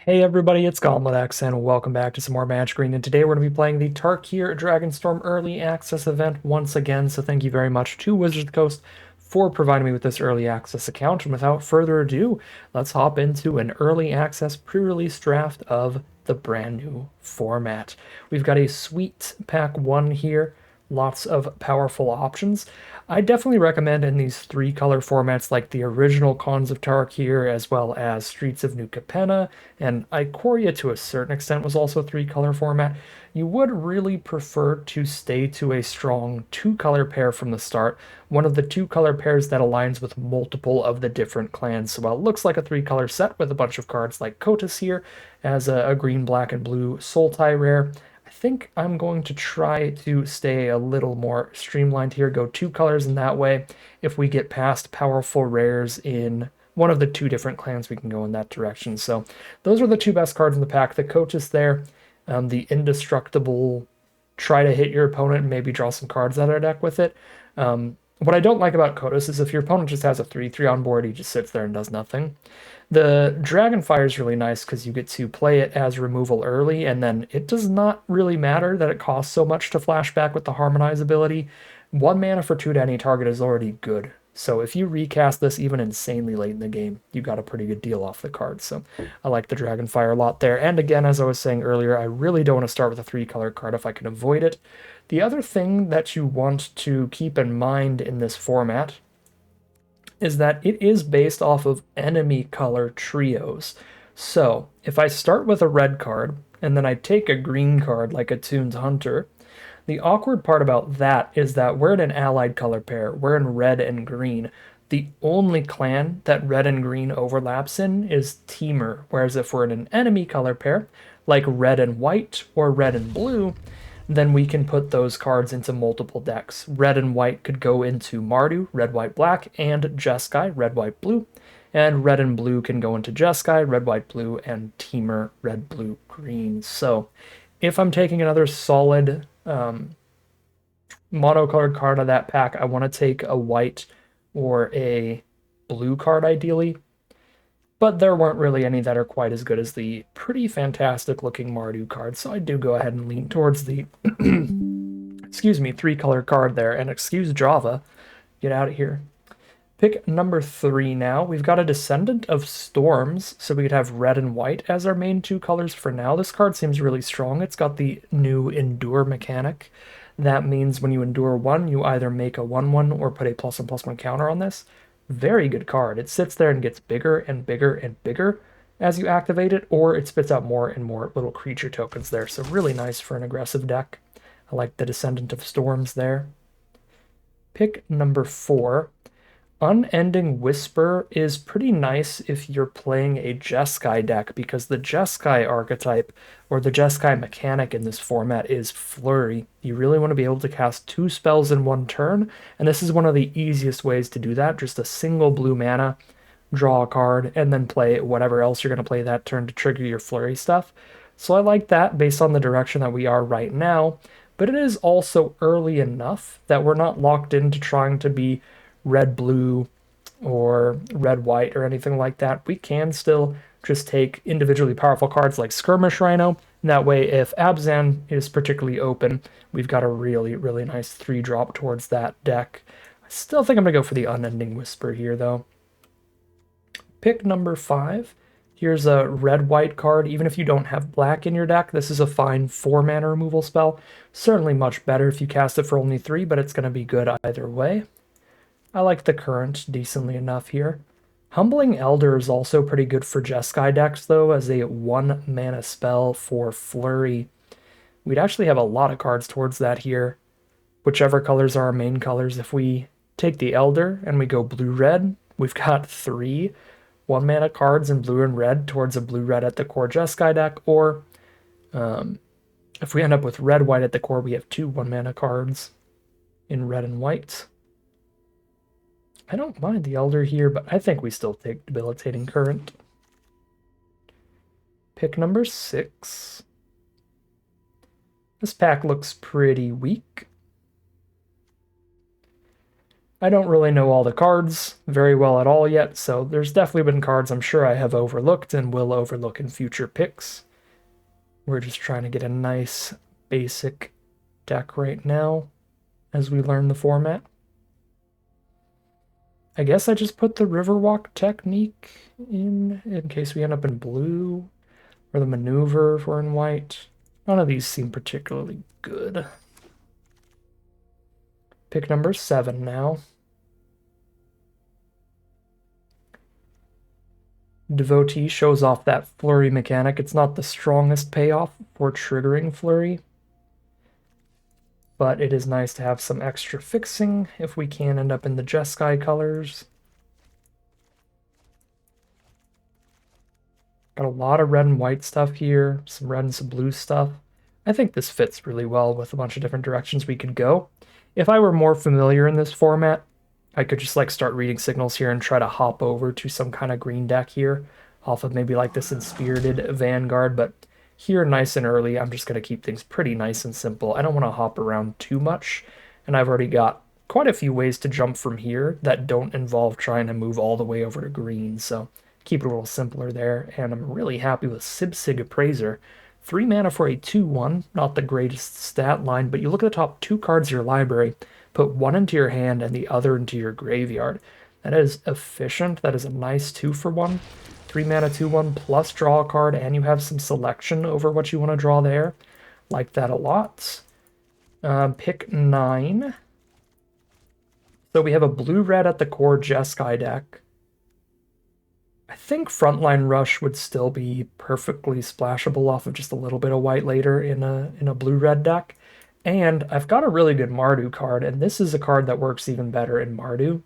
Hey everybody, it's GauntletX and welcome back to some more Magic Green, and today we're going to be playing the Tarkir Dragonstorm Early Access event once again, so thank you very much to Wizards of the Coast for providing me with this early access account, and without further ado, let's hop into an early access pre-release draft of the brand new format. We've got a sweet pack 1 here, lots of powerful options. I definitely recommend in these three color formats like the original Cons of Tarkir as well as Streets of New Capenna, and Ikoria to a certain extent was also a three color format. You would really prefer to stay to a strong two color pair from the start, one of the two color pairs that aligns with multiple of the different clans. So while it looks like a three color set with a bunch of cards like Kotus here as a green, black, and blue Soul Tie rare, I think I'm going to try to stay a little more streamlined here, go two colors in that way. If we get past powerful rares in one of the two different clans, we can go in that direction. So those are the two best cards in the pack. The Coaches there, the indestructible, try to hit your opponent and maybe draw some cards out of their deck with it. What I don't like about Kodos is if your opponent just has a 3/3 on board, he just sits there and does nothing. The Dragonfire is really nice because you get to play it as removal early, and then it does not really matter that it costs so much to flashback with the Harmonize ability. 1 mana for 2 to any target is already good. So if you recast this even insanely late in the game, you got a pretty good deal off the card. So I like the Dragonfire a lot there. And again, as I was saying earlier, I really don't want to start with a 3-color card if I can avoid it. The other thing that you want to keep in mind in this format is that it is based off of enemy color trios. So if I start with a red card and then I take a green card like Attuned Hunter, the awkward part about that is that we're in an allied color pair. We're in red and green. The only clan that red and green overlaps in is Temur, whereas if we're in an enemy color pair, like red and white or red and blue, then we can put those cards into multiple decks. Red and white could go into Mardu, red, white, black, and Jeskai, red, white, blue. And red and blue can go into Jeskai, red, white, blue, and Temur, red, blue, green. So if I'm taking another solid monocolored card out of that pack, I want to take a white or a blue card ideally. But there weren't really any that are quite as good as the pretty fantastic looking Mardu card, so I do go ahead and lean towards the, excuse me, 3-color card there, and excuse Java, get out of here. Pick number 3 now. We've got a Descendant of Storms, so we could have red and white as our main 2 colors for now. This card seems really strong. It's got the new Endure mechanic. That means when you endure 1, you either make a 1/1 or put a +1/+1 counter on this. Very good card. It sits there and gets bigger and bigger and bigger as you activate it, or it spits out more and more little creature tokens there. So really nice for an aggressive deck. I like the Descendant of Storms there. Pick number 4. Unending Whisper is pretty nice if you're playing a Jeskai deck, because the Jeskai archetype or the Jeskai mechanic in this format is Flurry. You really want to be able to cast 2 spells in 1 turn, and this is one of the easiest ways to do that. Just a single blue mana, draw a card, and then play whatever else you're going to play that turn to trigger your Flurry stuff. So I like that based on the direction that we are right now, but it is also early enough that we're not locked into trying to be red blue or red white or anything like that. We can still just take individually powerful cards like Skirmish Rhino, and that way if Abzan is particularly open, we've got a really, really nice 3-drop towards that deck. I still think I'm going to go for the Unending Whisper here though. Pick number 5. Here's a red-white card. Even if you don't have black in your deck, this is a fine 4-mana removal spell. Certainly much better if you cast it for only 3, but it's going to be good either way. I like the current decently enough here. Humbling Elder is also pretty good for Jeskai decks, though, as a 1-mana spell for Flurry. We'd actually have a lot of cards towards that here. Whichever colors are our main colors. If we take the Elder and we go blue-red, we've got 3 1-mana cards in blue and red towards a blue-red at the core Jeskai deck, or if we end up with red-white at the core, we have 2 1-mana cards in red and white. I don't mind the Elder here, but I think we still take Debilitating Current. Pick number 6. This pack looks pretty weak. I don't really know all the cards very well at all yet, so there's definitely been cards I'm sure I have overlooked and will overlook in future picks. We're just trying to get a nice basic deck right now as we learn the format. I guess I just put the Riverwalk technique in case we end up in blue, or the maneuver if we're in white. None of these seem particularly good. Pick number 7 now. Devotee shows off that flurry mechanic. It's not the strongest payoff for triggering flurry, but it is nice to have some extra fixing if we can end up in the Jeskai colors. Got a lot of red and white stuff here, some red and some blue stuff. I think this fits really well with a bunch of different directions we could go. If I were more familiar in this format, I could just like start reading signals here and try to hop over to some kind of green deck here off of maybe like this Inspirited Vanguard, but here nice and early, I'm just going to keep things pretty nice and simple. I don't want to hop around too much, and I've already got quite a few ways to jump from here that don't involve trying to move all the way over to green, so keep it a little simpler there, and I'm really happy with Sibsig Appraiser. 3 mana for a 2/1, not the greatest stat line, but you look at the top 2 cards of your library, put one into your hand and the other into your graveyard. That is efficient. That is a nice 2-for-1. 3 mana 2/1 plus draw a card, and you have some selection over what you want to draw there. Like that a lot. Pick 9. So we have a blue-red at the core Jeskai deck. I think Frontline Rush would still be perfectly splashable off of just a little bit of white later in a blue-red deck. And I've got a really good Mardu card, and this is a card that works even better in Mardu,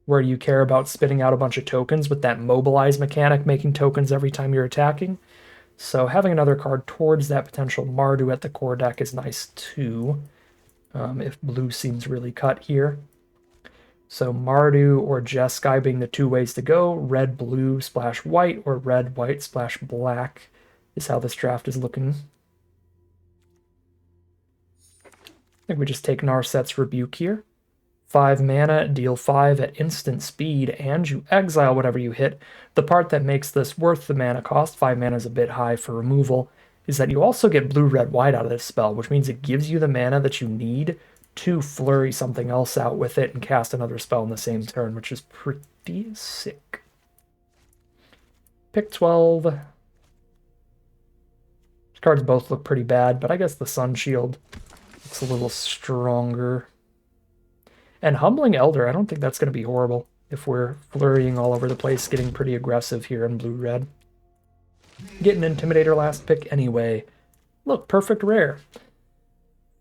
where you care about spitting out a bunch of tokens with that mobilize mechanic, making tokens every time you're attacking. So having another card towards that potential Mardu at the core deck is nice too, if blue seems really cut here. So Mardu or Jeskai being the 2 ways to go. Red, blue, splash white, or red, white, splash black is how this draft is looking. I think we just take Narset's Rebuke here. 5 mana, deal 5 at instant speed, and you exile whatever you hit. The part that makes this worth the mana cost, 5 mana is a bit high for removal, is that you also get blue, red, white out of this spell, which means it gives you the mana that you need to flurry something else out with it and cast another spell in the same turn, which is pretty sick. Pick 12. These cards both look pretty bad, but I guess the Sun Shield looks a little stronger. And Humbling Elder, I don't think that's going to be horrible if we're flurrying all over the place, getting pretty aggressive here in blue-red. Get an Intimidator last pick anyway. Look, perfect rare.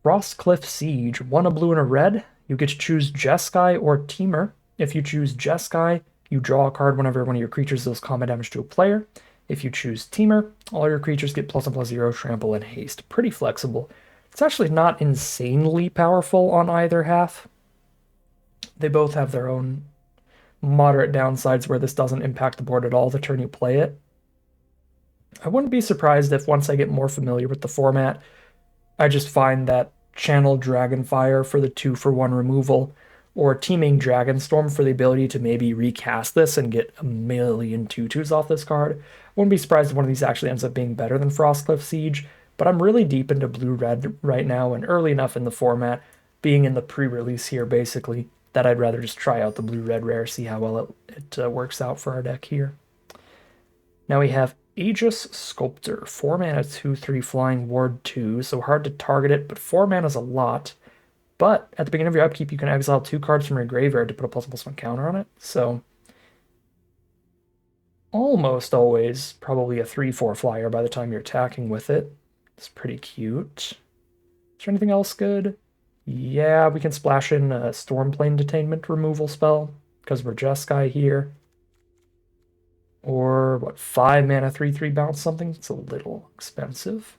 Frostcliff Siege, 1 a blue and a red. You get to choose Jeskai or Temur. If you choose Jeskai, you draw a card whenever one of your creatures deals combat damage to a player. If you choose Temur, all your creatures get +1/+0, trample, and haste. Pretty flexible. It's actually not insanely powerful on either half. They both have their own moderate downsides where this doesn't impact the board at all the turn you play it. I wouldn't be surprised if once I get more familiar with the format, I just find that Channel Dragonfire for the 2-for-1 removal, or Teeming Dragonstorm for the ability to maybe recast this and get a million 2/2s off this card. I wouldn't be surprised if one of these actually ends up being better than Frostcliff Siege, but I'm really deep into blue-red right now and early enough in the format, being in the pre-release here basically, that I'd rather just try out the blue-red rare, see how well it works out for our deck here. Now we have Aegis Sculptor, 4 mana, 2/3 flying, ward 2, so hard to target it, but 4 mana is a lot. But at the beginning of your upkeep, you can exile 2 cards from your graveyard to put a +1/+1 counter on it, so almost always probably a 3/4 flyer by the time you're attacking with it. It's pretty cute. Is there anything else good? Yeah, we can splash in a Stormplane Detainment removal spell, because we're Jeskai here. Or, what, 5 mana, 3/3 bounce something? It's a little expensive,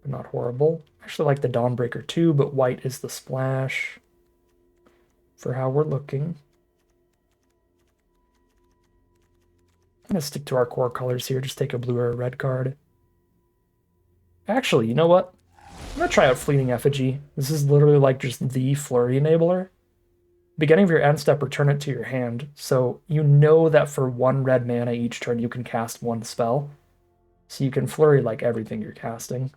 but not horrible. I actually like the Dawnbreaker too, but white is the splash for how we're looking. I'm going to stick to our core colors here, just take a blue or a red card. Actually, you know what? I'm gonna try out Fleeting Effigy. This is literally like just the flurry enabler. Beginning of your end step, return it to your hand. So you know that for 1 red mana each turn, you can cast 1 spell. So you can flurry like everything you're casting.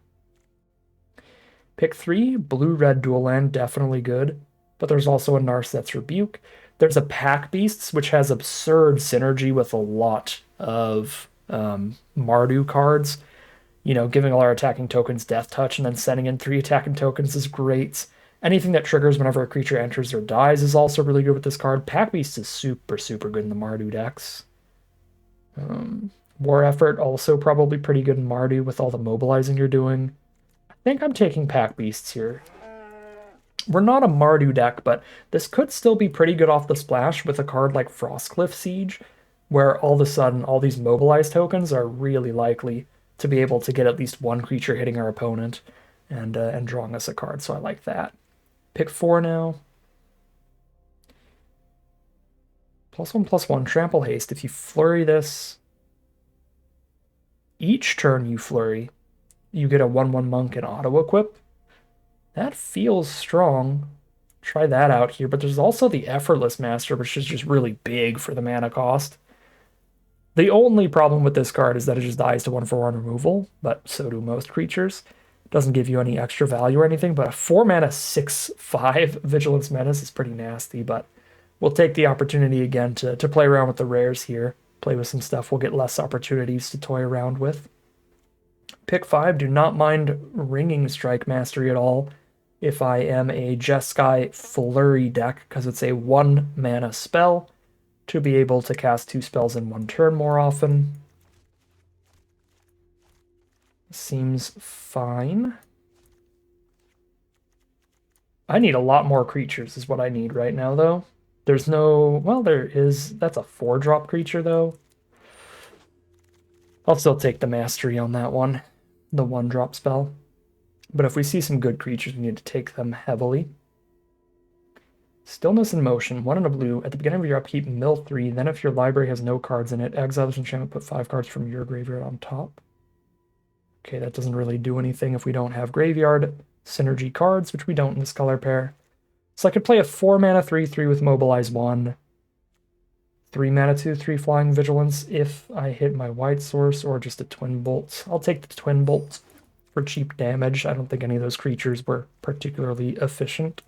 Pick 3, blue-red dual land, definitely good. But there's also a Narset's Rebuke. There's a Pack Beasts, which has absurd synergy with a lot of Mardu cards. You know, giving all our attacking tokens Death Touch and then sending in 3 attacking tokens is great. Anything that triggers whenever a creature enters or dies is also really good with this card. Pack Beast is super, super good in the Mardu decks. War Effort also probably pretty good in Mardu with all the mobilizing you're doing. I think I'm taking Pack Beasts here. We're not a Mardu deck, but this could still be pretty good off the splash with a card like Frostcliff Siege, where all of a sudden all these mobilized tokens are really likely to be able to get at least 1 creature hitting our opponent and drawing us a card, so I like that. Pick 4 now. +1/+1, Trample Haste. If you flurry this, each turn you flurry, you get a 1/1 monk and auto-equip. That feels strong. Try that out here, but there's also the Effortless Master, which is just really big for the mana cost. The only problem with this card is that it just dies to 1/1 removal, but so do most creatures. Doesn't give you any extra value or anything, but a 4 mana 6/5 Vigilance Menace is pretty nasty, but we'll take the opportunity again to play around with the rares here. Play with some stuff we'll get less opportunities to toy around with. Pick 5, do not mind Ringing Strike Mastery at all if I am a Jeskai Flurry deck, because it's a 1 mana spell to be able to cast 2 spells in 1 turn more often. Seems fine. I need a lot more creatures is what I need right now, though. There's no... Well, there is... That's a 4-drop creature, though. I'll still take the Mastery on that one. The 1-drop spell. But if we see some good creatures, we need to take them heavily. Stillness in Motion, 1 and a blue. At the beginning of your upkeep, mill 3. Then if your library has no cards in it, exile this enchantment, put 5 cards from your graveyard on top. Okay, that doesn't really do anything if we don't have graveyard synergy cards, which we don't in this color pair. So I could play a 4 mana 3/3 with Mobilize 1. 3 mana 2/3 Flying Vigilance if I hit my white source, or just a Twin Bolt. I'll take the Twin Bolt for cheap damage. I don't think any of those creatures were particularly efficient.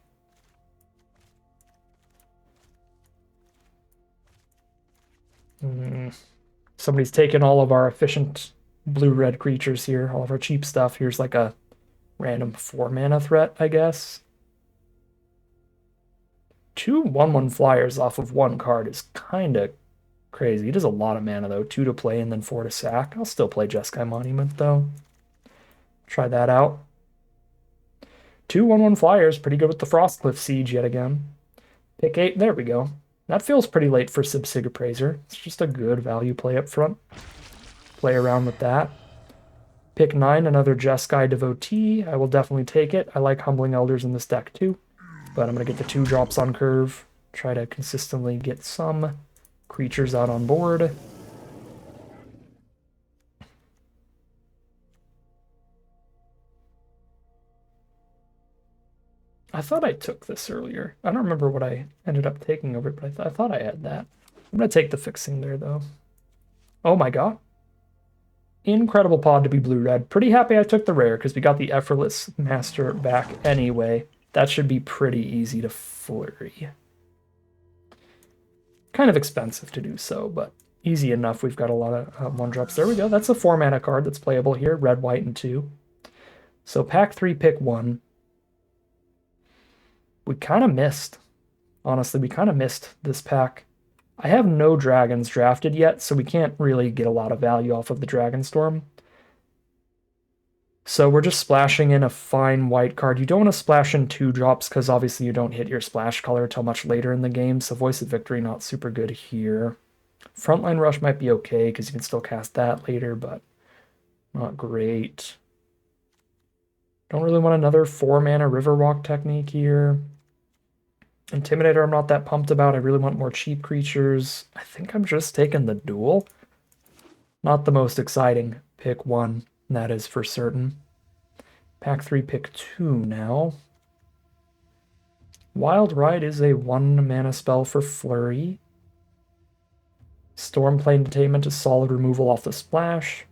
Somebody's taken all of our efficient blue-red creatures here, all of our cheap stuff. Here's like a random 4 mana threat, I guess. 2 1/1 flyers off of 1 card is kind of crazy. It does a lot of mana, though. 2 to play and then 4 to sack. I'll still play Jeskai Monument, though. Try that out. 2 1/1 flyers, pretty good with the Frostcliff Siege yet again. Pick 8, there we go. That feels pretty late for Sibsig Appraiser. It's just a good value play up front. Play around with that. Pick 9, another Jeskai Devotee. I will definitely take it. I like Humbling Elders in this deck too. But I'm going to get the 2 drops on curve. Try to consistently get some creatures out on board. I thought I took this earlier. I don't remember what I ended up taking over it, but I thought I had that. I'm going to take the Fixing there, though. Oh my god. Incredible pod to be blue-red. Pretty happy I took the rare, because we got the Effortless Master back anyway. That should be pretty easy to flurry. Kind of expensive to do so, but easy enough. We've got a lot of 1-drops. There we go. That's a 4 mana card that's playable here. Red, white, and 2. So pack 3, pick 1. We kind of missed. Honestly, we kind of missed this pack. I have no dragons drafted yet, so we can't really get a lot of value off of the Dragonstorm. So we're just splashing in a fine white card. You don't want to splash in 2 drops because obviously you don't hit your splash color until much later in the game, so Voice of Victory not super good here. Frontline Rush might be okay because you can still cast that later, but not great. Don't really want another 4 mana Riverwalk technique here. Intimidator I'm not that pumped about. I really want more cheap creatures. I think I'm just taking the duel. Not the most exciting pick 1, that is for certain. Pack 3, pick 2 now. Wild Ride is a 1 mana spell for Flurry. Stormplane Detainment is solid removal off the splash.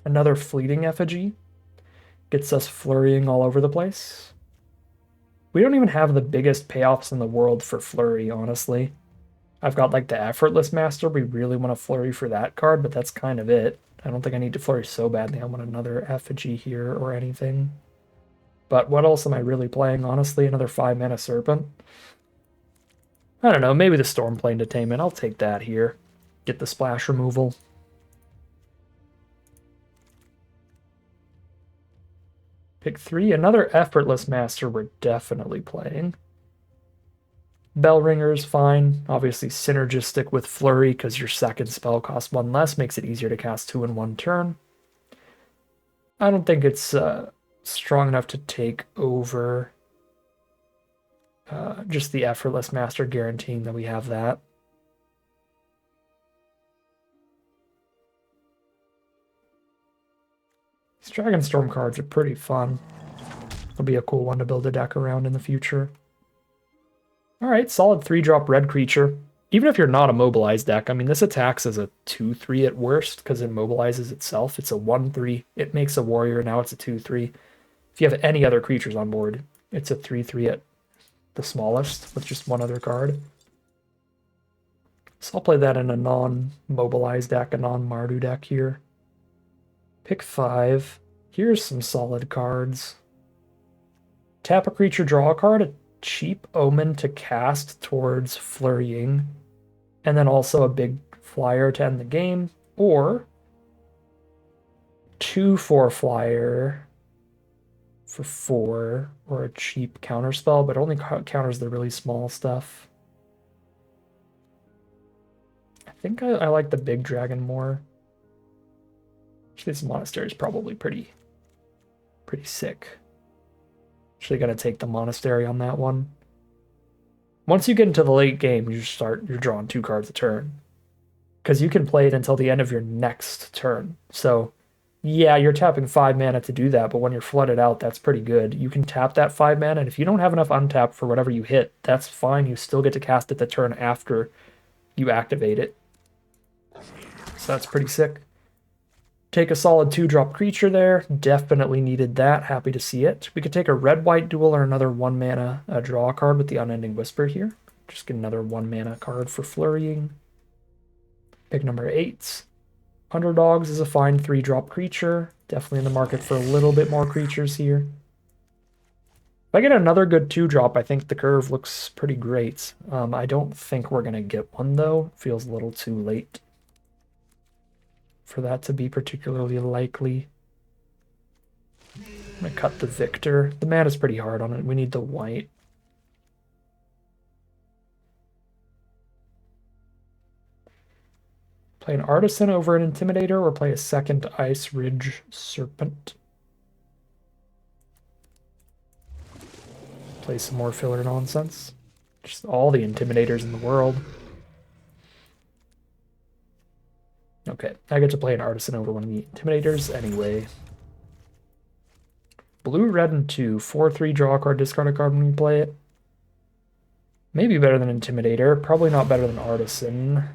Another Fleeting Effigy gets us flurrying all over the place. We don't even have the biggest payoffs in the world for Flurry, honestly. I've got like the Effortless Master. We really want to flurry for that card, but that's kind of it. I don't think I need to flurry so badly. I want another effigy here or anything. But what else am I really playing, honestly? Another 5 mana Serpent? I don't know, maybe the Stormplane Detainment. I'll take that here. Get the splash removal. Pick 3, another Effortless Master we're definitely playing. Bellringer is fine. Obviously synergistic with Flurry because your second spell costs 1 less, makes it easier to cast 2 in 1 turn. I don't think it's strong enough to take over just the Effortless Master guaranteeing that we have that. These Dragonstorm cards are pretty fun. It'll be a cool one to build a deck around in the future. Alright, solid 3-drop red creature. Even if you're not a mobilized deck, I mean, this attacks as a 2-3 at worst because it mobilizes itself. It's a 1-3. It makes a warrior. Now it's a 2-3. If you have any other creatures on board, it's a 3-3 at the smallest with just one other card. So I'll play that in a non-mobilized deck, a non-Mardu deck here. Pick 5. Here's some solid cards. Tap a creature, draw a card, a cheap omen to cast towards flurrying, and then also a big flyer to end the game, or 2/4 flyer for 4, or a cheap counterspell, but only counters the really small stuff. I think I like the big dragon more. Actually, this monastery is probably pretty sick. Actually gonna take the monastery on that one. Once you get into the late game, you're drawing 2 cards a turn. Because you can play it until the end of your next turn. So yeah, you're tapping 5 mana to do that, but when you're flooded out, that's pretty good. You can tap that 5 mana, and if you don't have enough untap for whatever you hit, that's fine. You still get to cast it the turn after you activate it. So that's pretty sick. Take a solid 2-drop creature there. Definitely needed that. Happy to see it. We could take a red-white duel or another 1 mana draw card with the Unending Whisper here. Just get another 1 mana card for flurrying. Pick number 8. Underdogs is a fine 3-drop creature. Definitely in the market for a little bit more creatures here. If I get another good 2-drop, I think the curve looks pretty great. I don't think we're going to get one, though. Feels a little too late for that to be particularly likely. I'm going to cut the Victor. The mana's pretty hard on it. We need the white. Play an Artisan over an Intimidator or play a second Ice Ridge Serpent. Play some more filler nonsense. Just all the Intimidators in the world. Okay, I get to play an Artisan over one of the Intimidators anyway. Blue, red, and 2. 4/3, draw a card, discard a card when you play it. Maybe better than Intimidator. Probably not better than Artisan.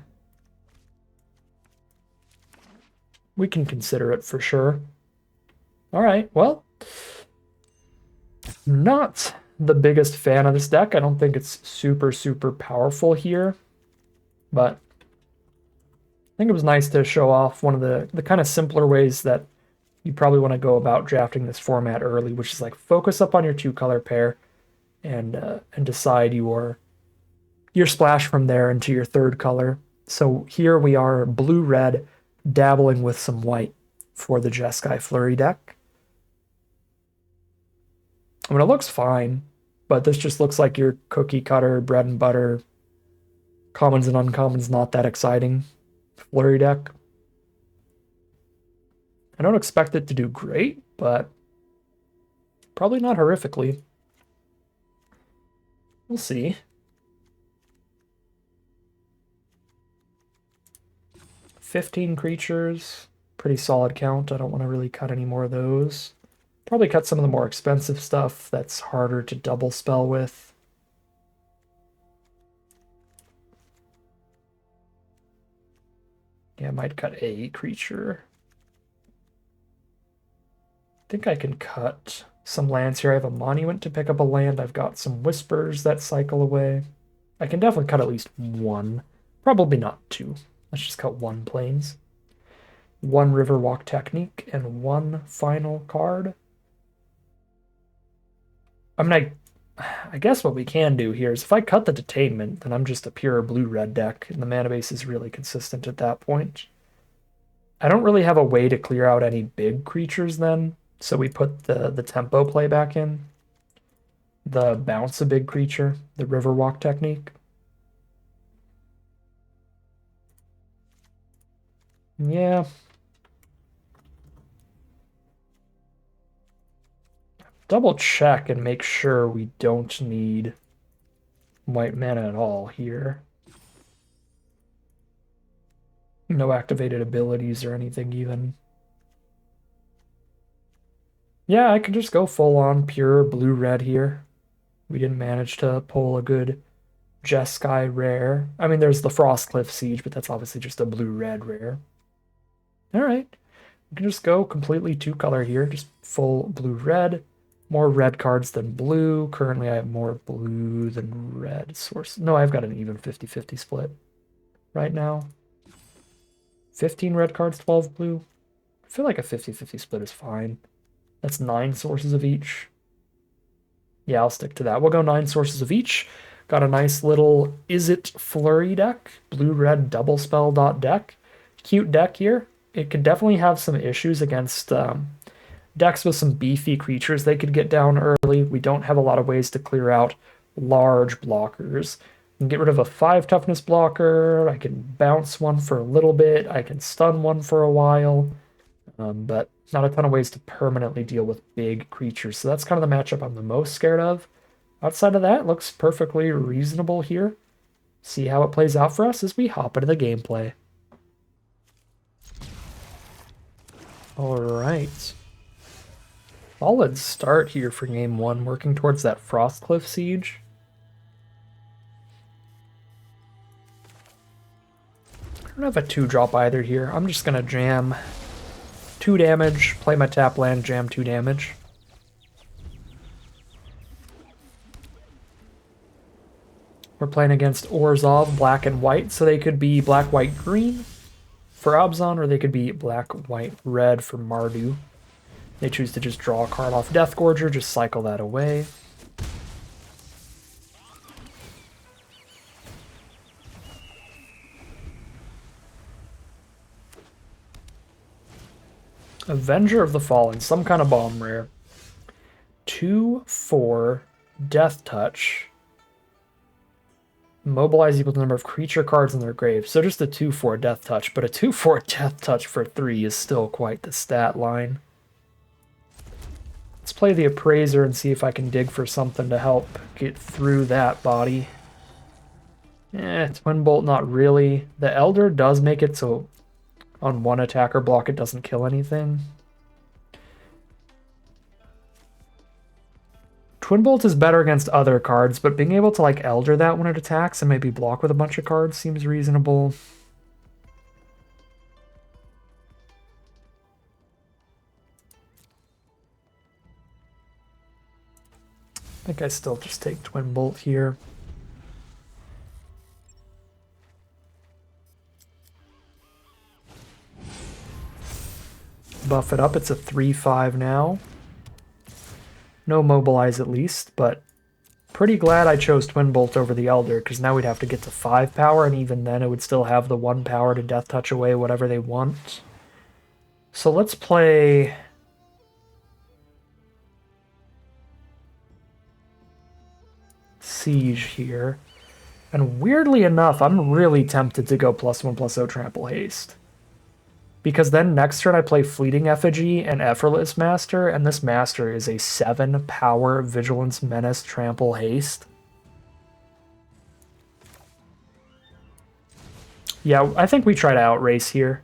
We can consider it for sure. Alright, well. Not the biggest fan of this deck. I don't think it's super powerful here. But I think it was nice to show off one of the kind of simpler ways that you probably want to go about drafting this format early, which is like focus up on your 2-color pair and decide your splash from there into your 3rd color. So here we are, blue-red, dabbling with some white for the Jeskai Flurry deck. I mean, it looks fine, but this just looks like your cookie cutter, bread and butter, commons and uncommons, not that exciting Flurry deck. I don't expect it to do great, but probably not horrifically. We'll see. 15 creatures, Pretty solid count. I don't want to really cut any more of those. Probably cut some of the more expensive stuff that's harder to double spell with. Yeah, I might cut a creature. I think I can cut some lands here. I have a monument to pick up a land. I've got some whispers that cycle away. I can definitely cut at least one. Probably not two. Let's just cut one plains. One Riverwalk Technique and one final card. I mean, I guess what we can do here is if I cut the Detainment, then I'm just a pure blue-red deck, and the mana base is really consistent at that point. I don't really have a way to clear out any big creatures then, so we put the tempo play back in. The bounce a big creature, the Riverwalk Technique. Yeah. Double check and make sure we don't need white mana at all here. No activated abilities or anything even. Yeah, I could just go full on pure blue-red here. We didn't manage to pull a good Jeskai rare. I mean, there's the Frostcliff Siege, but that's obviously just a blue-red rare. All right. We can just go completely two-color here, just full blue-red. More red cards than blue. Currently, I have more blue than red source. No, I've got an even 50-50 split right now. 15 red cards, 12 blue. I feel like a 50-50 split is fine. That's 9 sources of each. Yeah, I'll stick to that. We'll go 9 sources of each. Got a nice little Is It Flurry deck. Blue-red double spell deck. Cute deck here. It could definitely have some issues against decks with some beefy creatures they could get down early. We don't have a lot of ways to clear out large blockers. I can get rid of a 5 toughness blocker. I can bounce one for a little bit. I can stun one for a while. But not a ton of ways to permanently deal with big creatures. So that's kind of the matchup I'm the most scared of. Outside of that, it looks perfectly reasonable here. See how it plays out for us as we hop into the gameplay. All right. Solid start here for game one, working towards that Frostcliff Siege. I don't have a 2-drop either here. I'm just going to jam 2 damage, play my tap land, jam 2 damage. We're playing against Orzhov, black and white, so they could be black, white, green for Abzan, or they could be black, white, red for Mardu. They choose to just draw a card off Deathgorger, just cycle that away. Avenger of the Fallen, some kind of bomb rare. 2/4 Death Touch. Mobilize equal to the number of creature cards in their grave. So just a 2/4 Death Touch, but a 2/4 Death Touch for 3 is still quite the stat line. Let's play the Appraiser and see if I can dig for something to help get through that body. Twin Bolt, not really. The Elder does make it so on one attacker block it doesn't kill anything. Twin Bolt is better against other cards, but being able to like Elder that when it attacks and maybe block with a bunch of cards seems reasonable. I think I still just take Twin Bolt here. Buff it up, it's a 3/5 now. No Mobilize at least, but pretty glad I chose Twin Bolt over the Elder, because now we'd have to get to 5 power, and even then it would still have the 1 power to Death Touch away whatever they want. So let's play Siege here. And weirdly enough, I'm really tempted to go +1/+0 Trample Haste. Because then next turn I play Fleeting Effigy and Effortless Master, and this Master is a 7 power Vigilance, Menace, Trample, Haste. Yeah, I think we try to outrace here.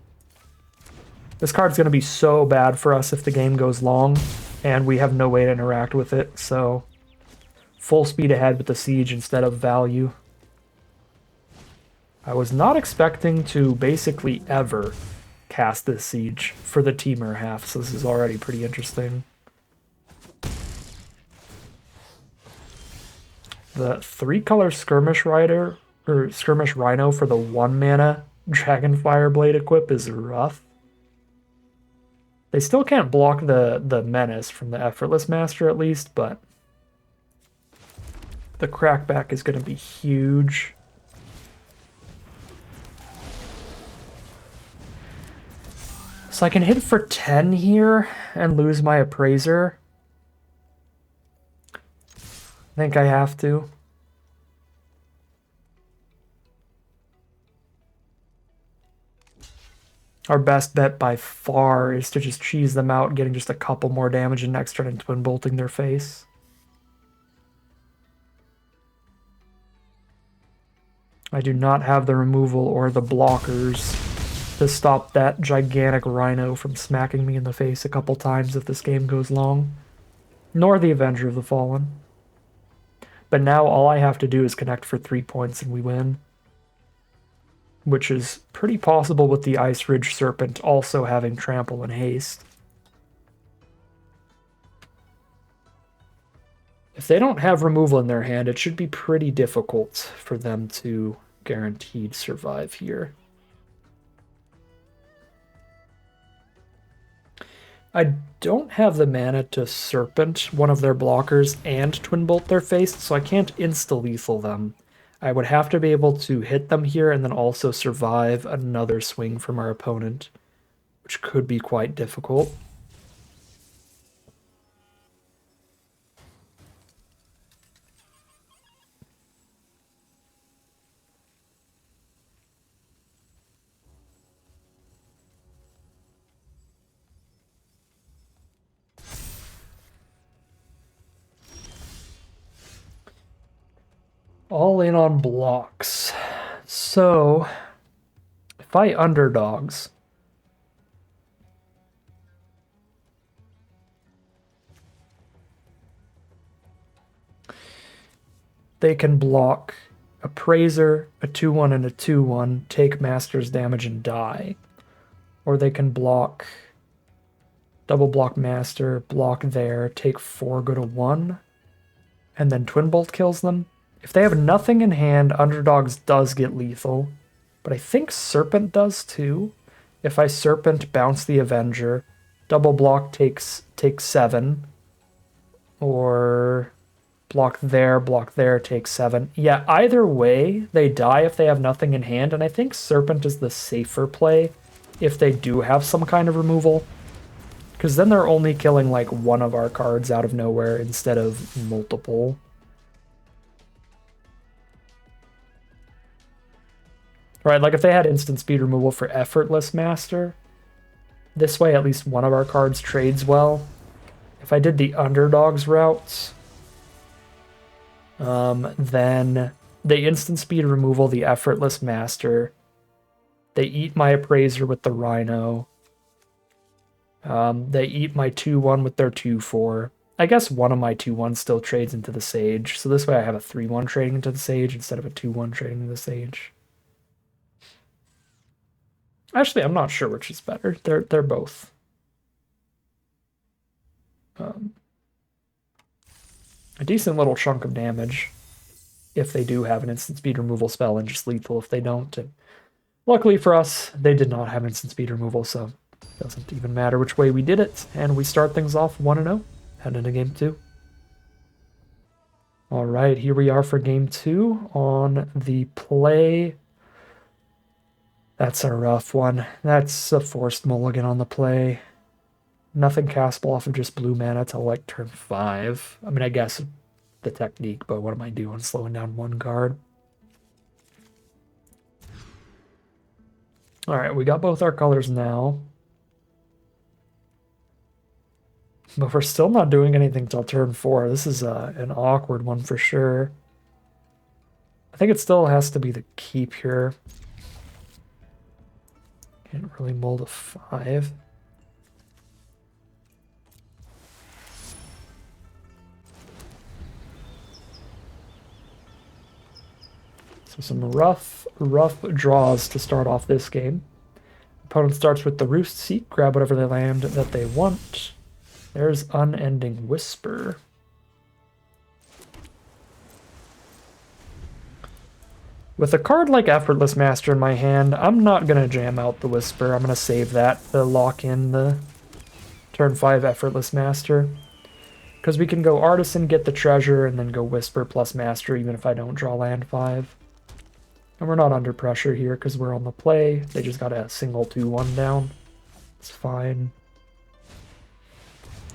This card's going to be so bad for us if the game goes long and we have no way to interact with it, so full speed ahead with the siege instead of value. I was not expecting to basically ever cast this siege for the Temur half, so this is already pretty interesting. The 3-color Skirmish Rider, or Skirmish Rhino for the 1-mana Dragonfire Blade equip is rough. They still can't block the Menace from the Effortless Master at least, but the crackback is going to be huge. So I can hit for 10 here and lose my Appraiser. I think I have to. Our best bet by far is to just cheese them out, getting just a couple more damage in next turn and twin bolting their face. I do not have the removal or the blockers to stop that gigantic Rhino from smacking me in the face a couple times if this game goes long. Nor the Avenger of the Fallen. But now all I have to do is connect for 3 points and we win. Which is pretty possible with the Ice Ridge Serpent also having Trample and Haste. If they don't have removal in their hand, it should be pretty difficult for them to guaranteed survive here. I don't have the mana to Serpent one of their blockers and Twin Bolt their face, so I can't insta-lethal them. I would have to be able to hit them here and then also survive another swing from our opponent, which could be quite difficult. All in on blocks. So, if I underdogs, they can block Appraiser, a 2-1 and a 2-1, take Master's damage and die. Or they can block, double block Master, block there, take 4, go to 1, and then Twin Bolt kills them. If they have nothing in hand, Underdogs does get lethal, but I think Serpent does too. If I Serpent, bounce the Avenger, double block takes 7, or block there, takes 7. Yeah, either way, they die if they have nothing in hand, and I think Serpent is the safer play if they do have some kind of removal, because then they're only killing like one of our cards out of nowhere instead of multiple. Right, like if they had instant speed removal for Effortless Master, this way at least one of our cards trades well. If I did the Underdogs routes, then they instant speed removal the Effortless Master. They eat my Appraiser with the Rhino. They eat my 2-1 with their 2-4. I guess one of my 2-1s still trades into the Sage, so this way I have a 3-1 trading into the Sage instead of a 2-1 trading into the Sage. Actually, I'm not sure which is better. They're both. A decent little chunk of damage if they do have an instant speed removal spell, and just lethal if they don't. And luckily for us, they did not have instant speed removal, so it doesn't even matter which way we did it. And we start things off 1-0, head into game 2. All right, here we are for game 2 on the play. That's a rough one. That's a forced mulligan on the play. Nothing castable off of just blue mana till like turn 5. I mean, I guess the technique, but what am I doing? Slowing down one card. Alright, we got both our colors now. But we're still not doing anything till turn 4. This is an awkward one for sure. I think it still has to be the keep here. Can't really mold a 5. So some rough draws to start off this game. Opponent starts with the Roost Seek, grab whatever they land that they want. There's Unending Whisper. With a card like Effortless Master in my hand, I'm not going to jam out the Whisper. I'm going to save that to lock in the turn 5 Effortless Master. Because we can go Artisan, get the treasure, and then go Whisper plus Master even if I don't draw land 5. And we're not under pressure here because we're on the play. They just got a single 2-1 down. It's fine.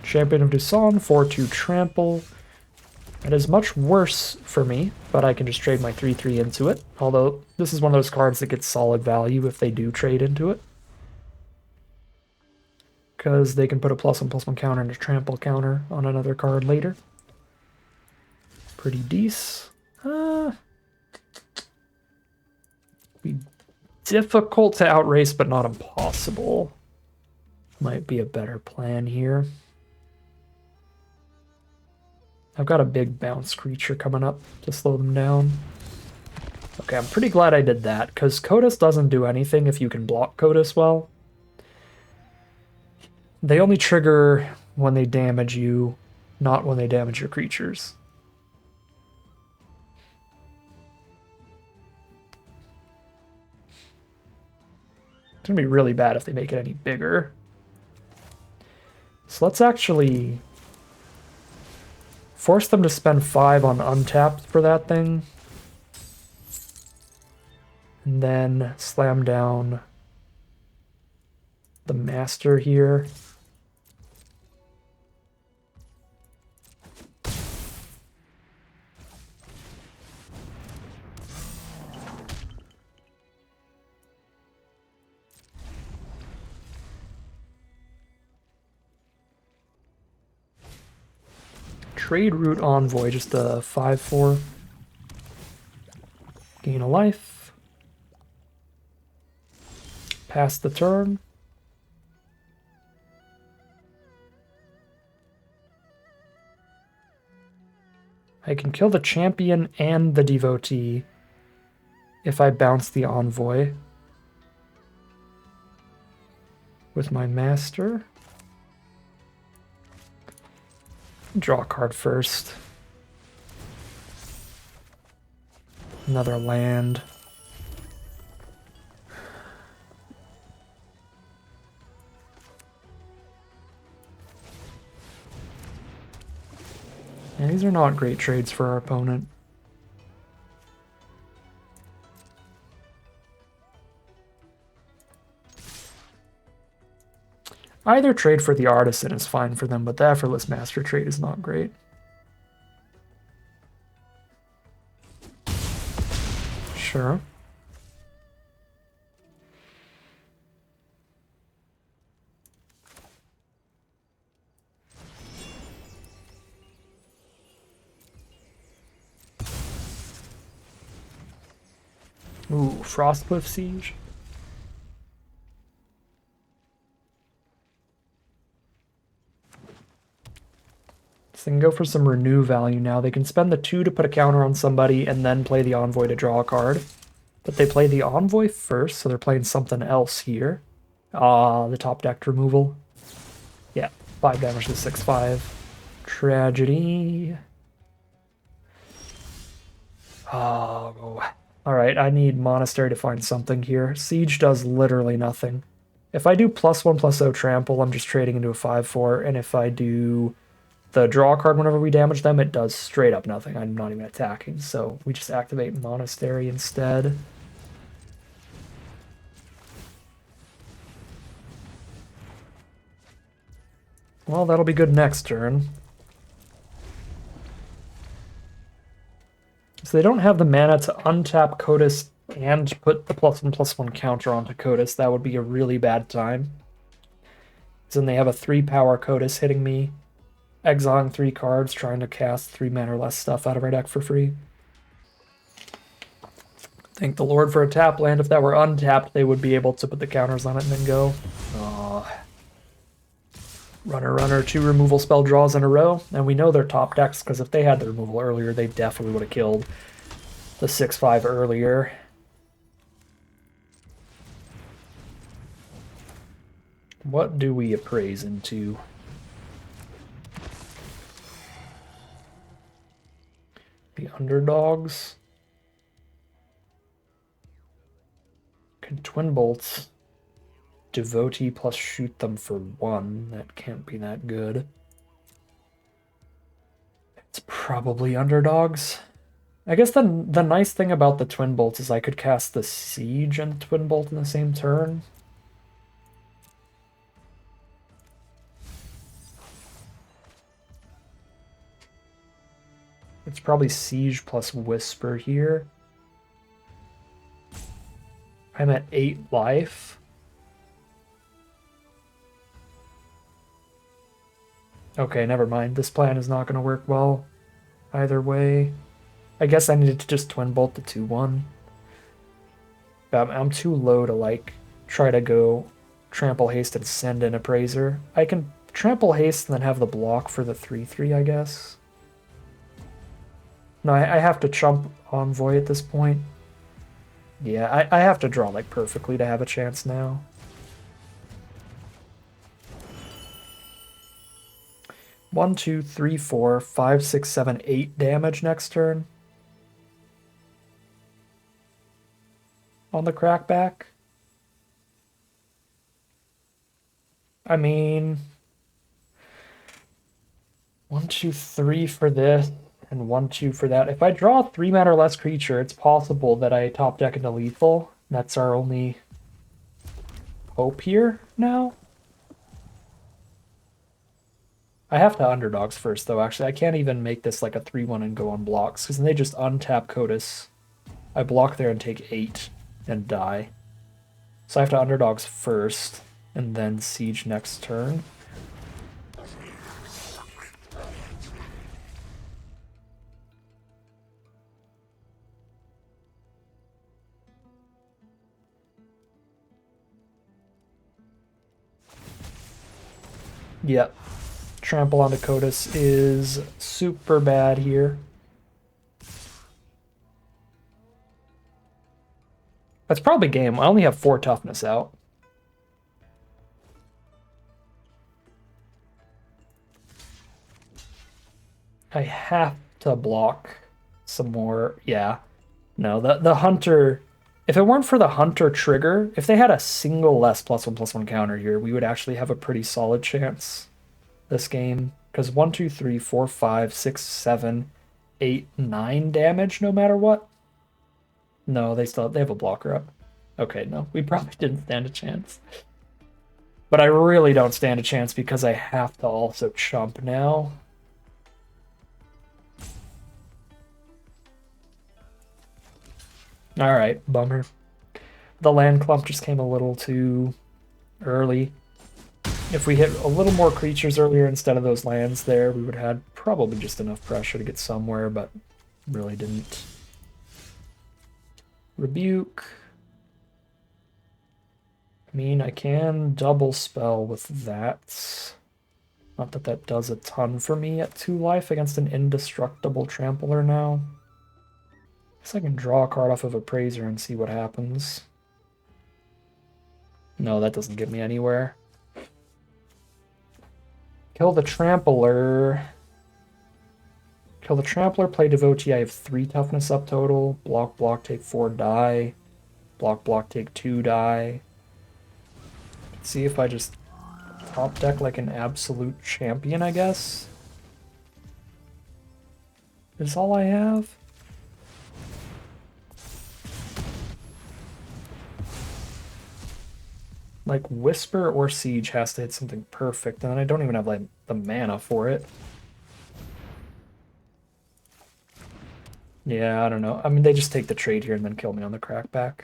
Champion of Dusan, 4-2 Trample. That is much worse for me, but I can just trade my 3-3 into it. Although, this is one of those cards that gets solid value if they do trade into it. Because they can put a +1/+1 counter and a trample counter on another card later. Pretty decent. Be difficult to outrace, but not impossible. Might be a better plan here. I've got a big bounce creature coming up to slow them down. Okay, I'm pretty glad I did that, because Kodas doesn't do anything if you can block Kodas well. They only trigger when they damage you, not when they damage your creatures. It's going to be really bad if they make it any bigger. So let's actually force them to spend 5 on untapped for that thing. And then slam down the Master here. Trade Route Envoy, just a 5/4. Gain a life. Pass the turn. I can kill the champion and the devotee if I bounce the envoy with my master. Draw a card first. Another land. Yeah, these are not great trades for our opponent. Either trade for the Artisan is fine for them, but the Effortless Master trade is not great. Sure. Ooh, Frostcliff Siege. So they can go for some renew value now. They can spend the 2 to put a counter on somebody and then play the Envoy to draw a card. But they play the Envoy first, so they're playing something else here. The top deck removal. Yeah, 5 damage to 6/5. Tragedy. Oh. Alright, I need Monastery to find something here. Siege does literally nothing. If I do +1/+0 trample, I'm just trading into a 5/4, and if I do the draw card whenever we damage them, it does straight up nothing. I'm not even attacking, so we just activate Monastery instead. Well, that'll be good next turn. So they don't have the mana to untap Kodas and put the +1/+1 counter onto Kodas. That would be a really bad time. So then they have a 3-power Kodas hitting me, exiling 3 cards, trying to cast 3 mana or less stuff out of our deck for free. Thank the Lord for a tap land. If that were untapped, they would be able to put the counters on it and then go. Runner, 2 removal spell draws in a row. And we know they're top decks, because if they had the removal earlier, they definitely would have killed the 6/5 earlier. What do we appraise into? The underdogs. Can twin bolts devotee plus shoot them for 1? That can't be that good. It's probably underdogs. I guess the nice thing about the twin bolts is I could cast the siege and twin bolt in the same turn. It's probably siege plus whisper here. I'm at 8 life. Okay, never mind. This plan is not going to work well either way. I guess I needed to just twin bolt the 2/1. I'm too low to like try to go trample haste and send an appraiser. I can trample haste and then have the block for the 3/3, I guess. No, I have to chump envoy at this point. Yeah, I have to draw like perfectly to have a chance now. One, 2, 3, 4, 5, 6, 7, 8 damage next turn. On the crackback. I mean, 1, 2, 3 for this, and 1, 2 for that. If I draw a 3-mana or less creature, it's possible that I top deck into lethal. That's our only hope here now. I have to underdogs first, though, actually. I can't even make this like a 3/1 and go on blocks, because then they just untap Cotus. I block there and take 8 and die. So I have to underdogs first, and then siege next turn. Yep. Trample on Dakotas is super bad here. That's probably game. I only have 4 toughness out. I have to block some more. Yeah. No, the hunter. If it weren't for the hunter trigger, if they had a single less +1/+1 counter here, we would actually have a pretty solid chance this game. Because 1, 2, 3, 4, 5, 6, 7, 8, 9 damage no matter what. No, they have a blocker up. Okay, no, we probably didn't stand a chance. But I really don't stand a chance because I have to also chump now. Alright, bummer. The land clump just came a little too early. If we hit a little more creatures earlier instead of those lands there, we would have had probably just enough pressure to get somewhere, but really didn't. Rebuke. I mean, I can double spell with that. Not that that does a ton for me at 2 life against an indestructible trampler now. Guess I can draw a card off of Appraiser and see what happens. No, that doesn't get me anywhere. Kill the Trampler. Kill the Trampler, play Devotee. I have 3 toughness up total. Block, block, take 4 die. Block, block, take 2 die. Let's see if I just top deck like an absolute champion, I guess. Is all I have? Like Whisper or Siege has to hit something perfect, and I don't even have like the mana for it. Yeah, I don't know. I mean, they just take the trade here and then kill me on the crackback.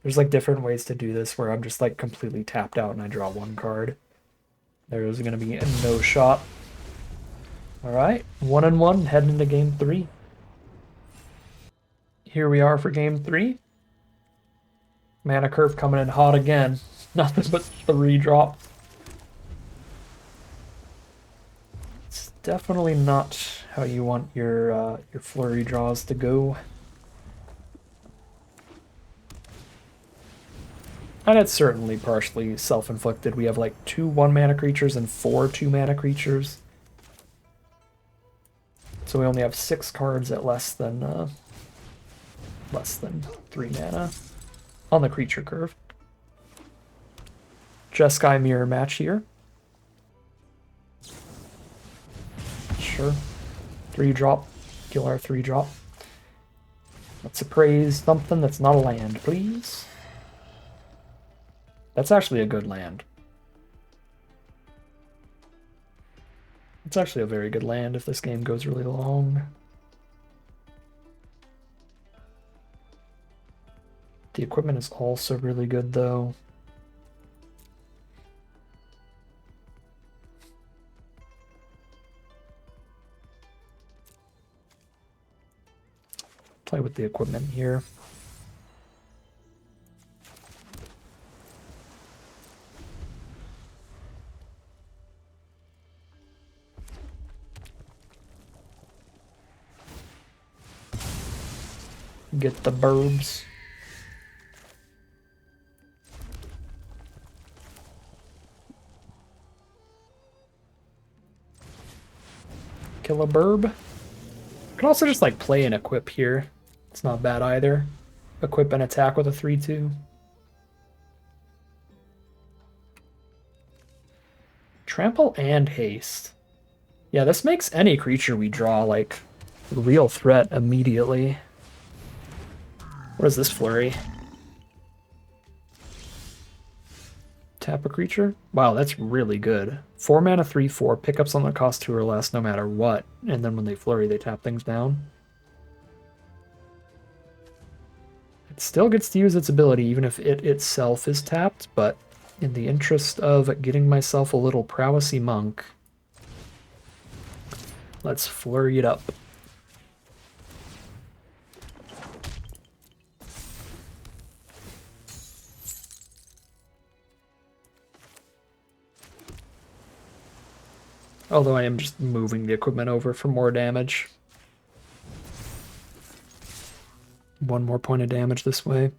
There's like different ways to do this where I'm just like completely tapped out and I draw 1 card. There's gonna be a no shot. Alright, 1-1, heading into game 3. Here we are for game 3. Mana curve coming in hot again. Nothing but 3 drops. It's definitely not how you want your flurry draws to go. And it's certainly partially self-inflicted. We have like 2 1-mana creatures and 4 2-mana creatures. So we only have 6 cards at less than 3 mana on the creature curve. Jeskai mirror match here. Sure. 3-drop. Kill our 3-drop. Let's appraise something that's not a land, please. That's actually a good land. It's actually a very good land if this game goes really long. The equipment is also really good, though. Play with the equipment here. Get the burbs. Kill a burb. Could also just like play and equip here. It's not bad either. Equip and attack with a 3/2. Trample and haste. Yeah, this makes any creature we draw like a real threat immediately. What is this flurry? Tap a creature? Wow, that's really good. 4 mana, 3/4, pickups on the cost 2 or less no matter what, and then when they flurry, they tap things down. It still gets to use its ability even if it itself is tapped, but in the interest of getting myself a little prowessy monk, let's flurry it up. Although I am just moving the equipment over for more damage. 1 more point of damage this way.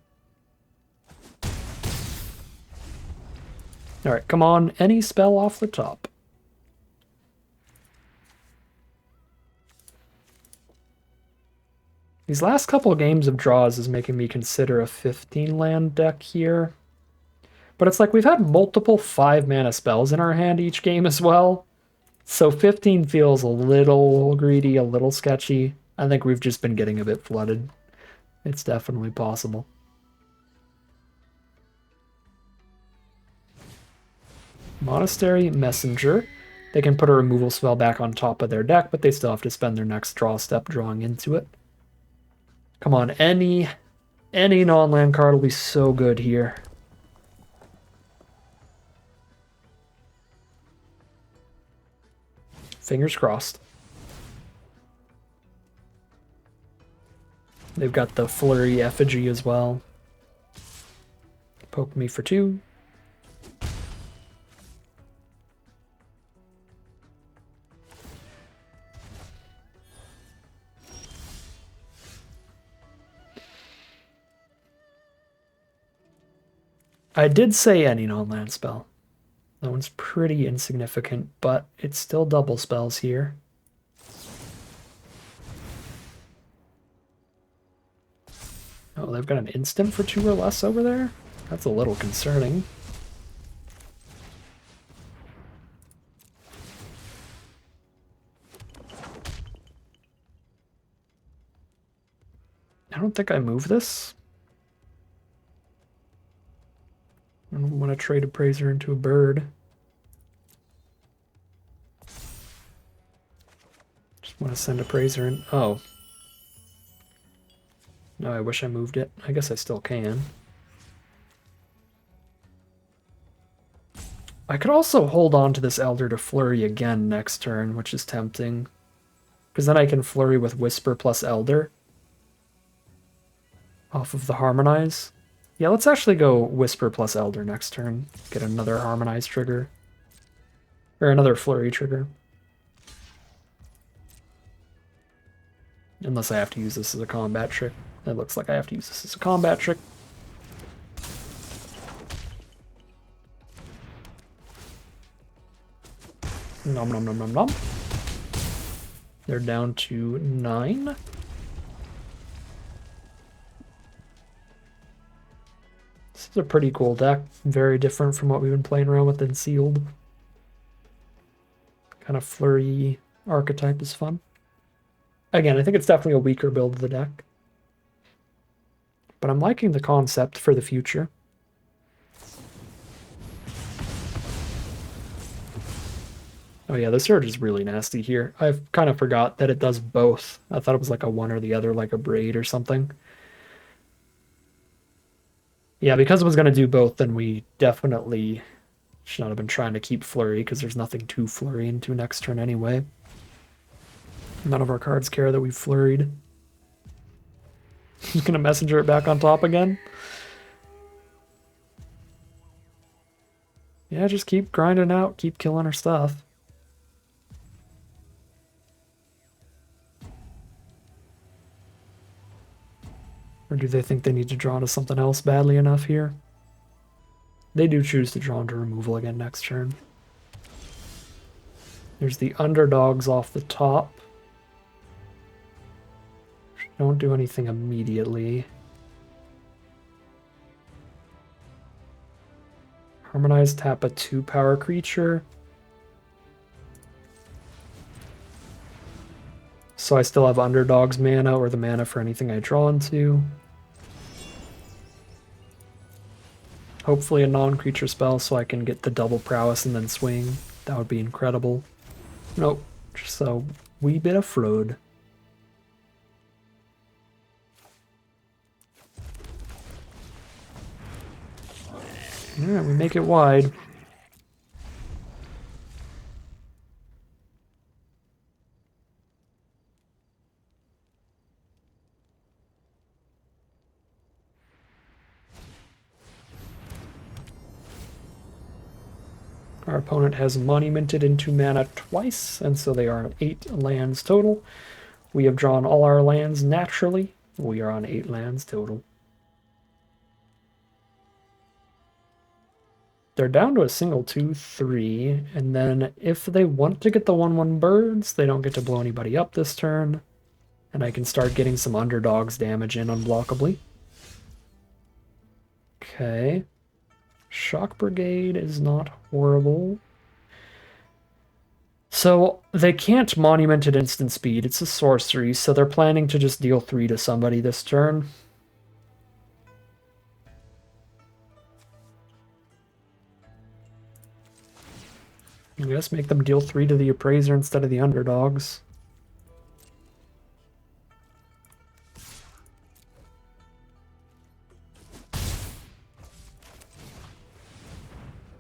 Alright, come on, any spell off the top. These last couple of games of draws is making me consider a 15-land deck here. But it's like we've had multiple 5-mana spells in our hand each game as well. So 15 feels a little greedy, a little sketchy. I think we've just been getting a bit flooded. It's definitely possible. Monastery Messenger. They can put a removal spell back on top of their deck, but they still have to spend their next draw step drawing into it. Come on, any non-land card will be so good here. Fingers crossed. They've got the Flurry Effigy as well. Poke me for 2. I did say any non-land spell. That one's pretty insignificant, but it's still double spells here. Oh, they've got an instant for 2 or less over there? That's a little concerning. I don't think I move this. I don't want to trade Appraiser into a bird. Just want to send Appraiser in. Oh. No, I wish I moved it. I guess I still can. I could also hold on to this Elder to flurry again next turn, which is tempting. Because then I can flurry with Whisper plus Elder. Off of the Harmonize. Yeah, let's actually go Whisper plus Elder next turn. Get another Harmonize trigger. Or another flurry trigger. Unless I have to use this as a combat trick. It looks like I have to use this as a combat trick. Nom nom nom nom nom. They're down to 9. This is a pretty cool deck. Very different from what we've been playing around with in Sealed. Kind of flurry archetype is fun. Again, I think it's definitely a weaker build of the deck. But I'm liking the concept for the future. Oh yeah, the Surge is really nasty here. I kind of forgot that it does both. I thought it was like a one or the other, like a Braid or something. Yeah, because it was going to do both, then we definitely should not have been trying to keep Flurry, because there's nothing to flurry into next turn anyway. None of our cards care that we've flurried. He's going to messenger it back on top again. Yeah, just keep grinding out, keep killing our stuff. Or do they think they need to draw into something else badly enough here? They do choose to draw into removal again next turn. There's the underdogs off the top. Don't do anything immediately. Harmonize, tap a 2-power creature. So I still have underdogs mana or the mana for anything I draw into. Hopefully a non-creature spell so I can get the double prowess and then swing. That would be incredible. Nope, just a wee bit of flood. Alright, we make it wide. Our opponent has monumented into mana twice, and so they are on 8 lands total. We have drawn all our lands naturally. We are on 8 lands total. They're down to a single 2/3, and then if they want to get the 1/1 birds, they don't get to blow anybody up this turn, and I can start getting some underdogs damage in unblockably. Okay. Shock Brigade is not horrible. So they can't monument at instant speed. It's a sorcery, so they're planning to just deal 3 to somebody this turn. I guess make them deal 3 to the Appraiser instead of the underdogs.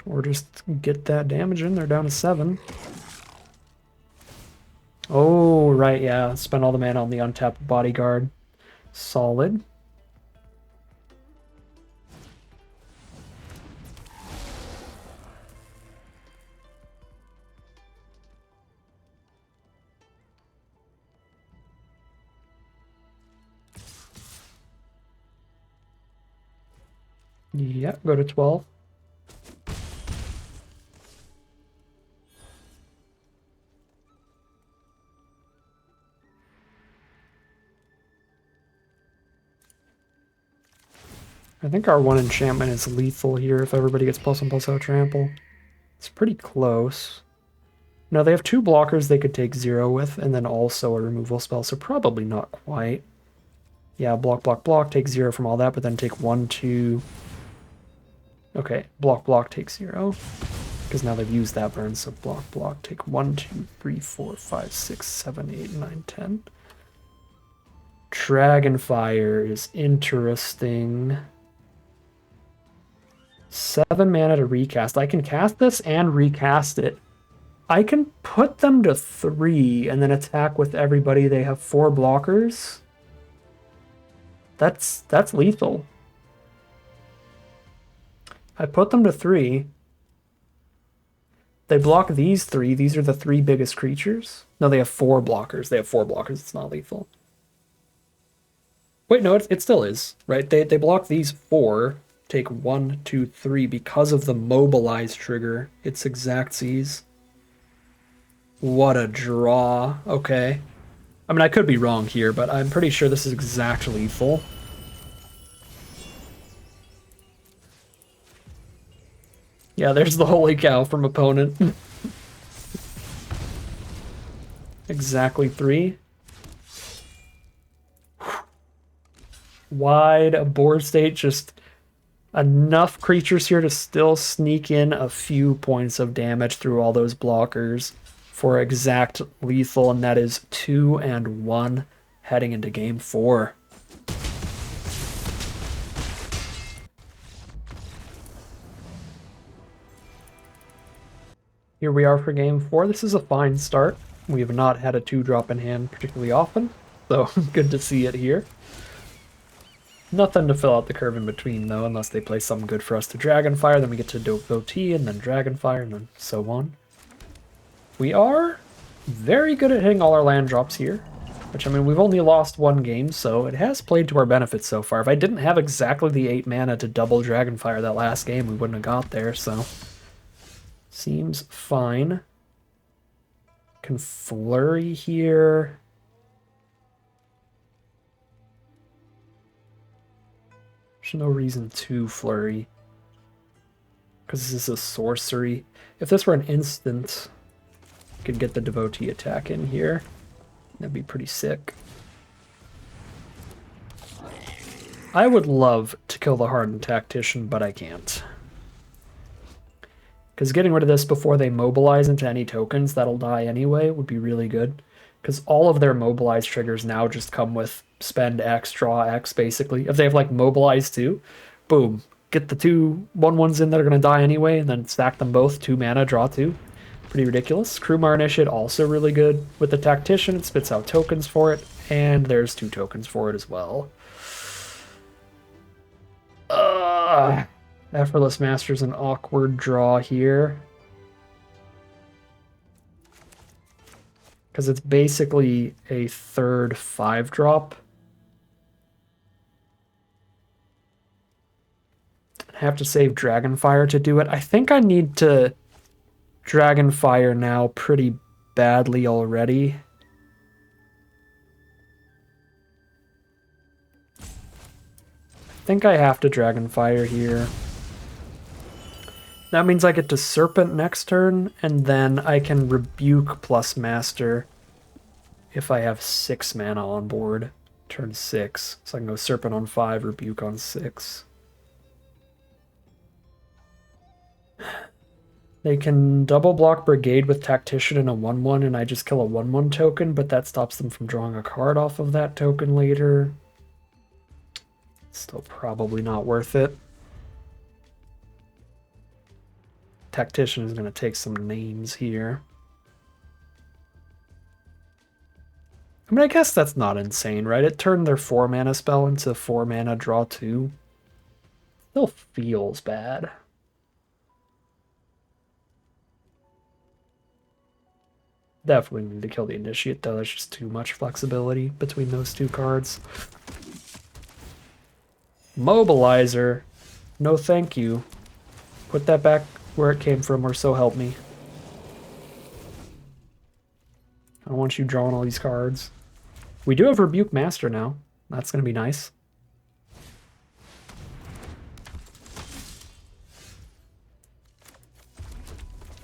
Or just get that damage in. They're down to 7. Oh, right, yeah. Spend all the mana on the untapped Bodyguard. Solid. Yeah, go to 12. I think our 1 enchantment is lethal here if everybody gets +1/+0 trample. It's pretty close. No, they have 2 blockers they could take 0 with, and then also a removal spell, so probably not quite. Yeah, block, block, block, take 0 from all that, but then take 1, 2... Okay, block, block, take 0. Because now they've used that burn, so block, block, take 1, 2, 3, 4, 5, 6, 7, 8, 9, 10. Dragonfire is interesting. 7 mana to recast. I can cast this and recast it. I can put them to 3 and then attack with everybody. They have 4 blockers. That's lethal. I put them to 3. They block these 3. These are the 3 biggest creatures. No, they have 4 blockers. They have 4 blockers. It's not lethal. Wait, no, it still is, right? They block these 4. Take 1, 2, 3 because of the mobilize trigger. It's exact seize. What a draw. Okay. I mean, I could be wrong here, but I'm pretty sure this is exact lethal. Yeah, there's the holy cow from opponent. Exactly 3. Wide, a board state, just enough creatures here to still sneak in a few points of damage through all those blockers for exact lethal, and that is 2 and 1 heading into game 4. Here we are for game 4. This is a fine start. We have not had a 2-drop in hand particularly often, so good to see it here. Nothing to fill out the curve in between, though, unless they play something good for us to Dragonfire. Then we get to Deckbuilding, and then Dragonfire, and then so on. We are very good at hitting all our land drops here, which, I mean, we've only lost 1 game, so it has played to our benefit so far. If I didn't have exactly the 8 mana to double Dragonfire that last game, we wouldn't have got there, so... Seems fine. Can flurry here. There's no reason to flurry, because this is a sorcery. If this were an instant, I could get the devotee attack in here. That'd be pretty sick. I would love to kill the Hardened Tactician, but I can't. Because getting rid of this before they mobilize into any tokens that'll die anyway would be really good. Because all of their mobilize triggers now just come with spend X, draw X, basically. If they have, like, mobilize too, boom. Get the 2 1/1s in that are going to die anyway, and then stack them both, 2 mana, draw 2. Pretty ridiculous. Krumar Initiate also really good. With the Tactician, it spits out tokens for it, and there's 2 tokens for it as well. Effortless Master's an awkward draw here. Because it's basically a third 5-drop. I have to save Dragonfire to do it. I think I need to Dragonfire now pretty badly already. I think I have to Dragonfire here. That means I get to Serpent next turn, and then I can Rebuke plus Master if I have 6 mana on board. Turn 6. So I can go Serpent on 5, Rebuke on 6. They can double block Brigade with Tactician and a 1/1, and I just kill a 1/1 token, but that stops them from drawing a card off of that token later. Still probably not worth it. Tactician is going to take some names here. I mean, I guess that's not insane, right? It turned their 4 mana spell into 4 mana draw 2. Still feels bad. Definitely need to kill the Initiate, though. There's just too much flexibility between those 2 cards. Mobilizer. No thank you. Put that back where it came from, or so help me. I don't want you drawing all these cards. We do have Rebuke Master now. That's going to be nice.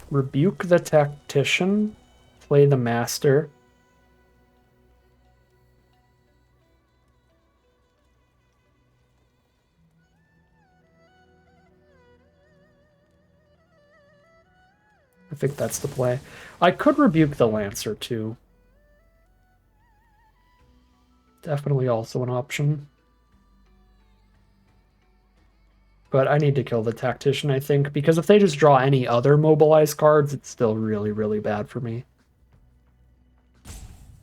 Rebuke the Tactician. Play the Master. I think that's the play. I could Rebuke the Lancer too. Definitely also an option. But I need to kill the Tactician, I think, because if they just draw any other mobilized cards, it's still really, really bad for me.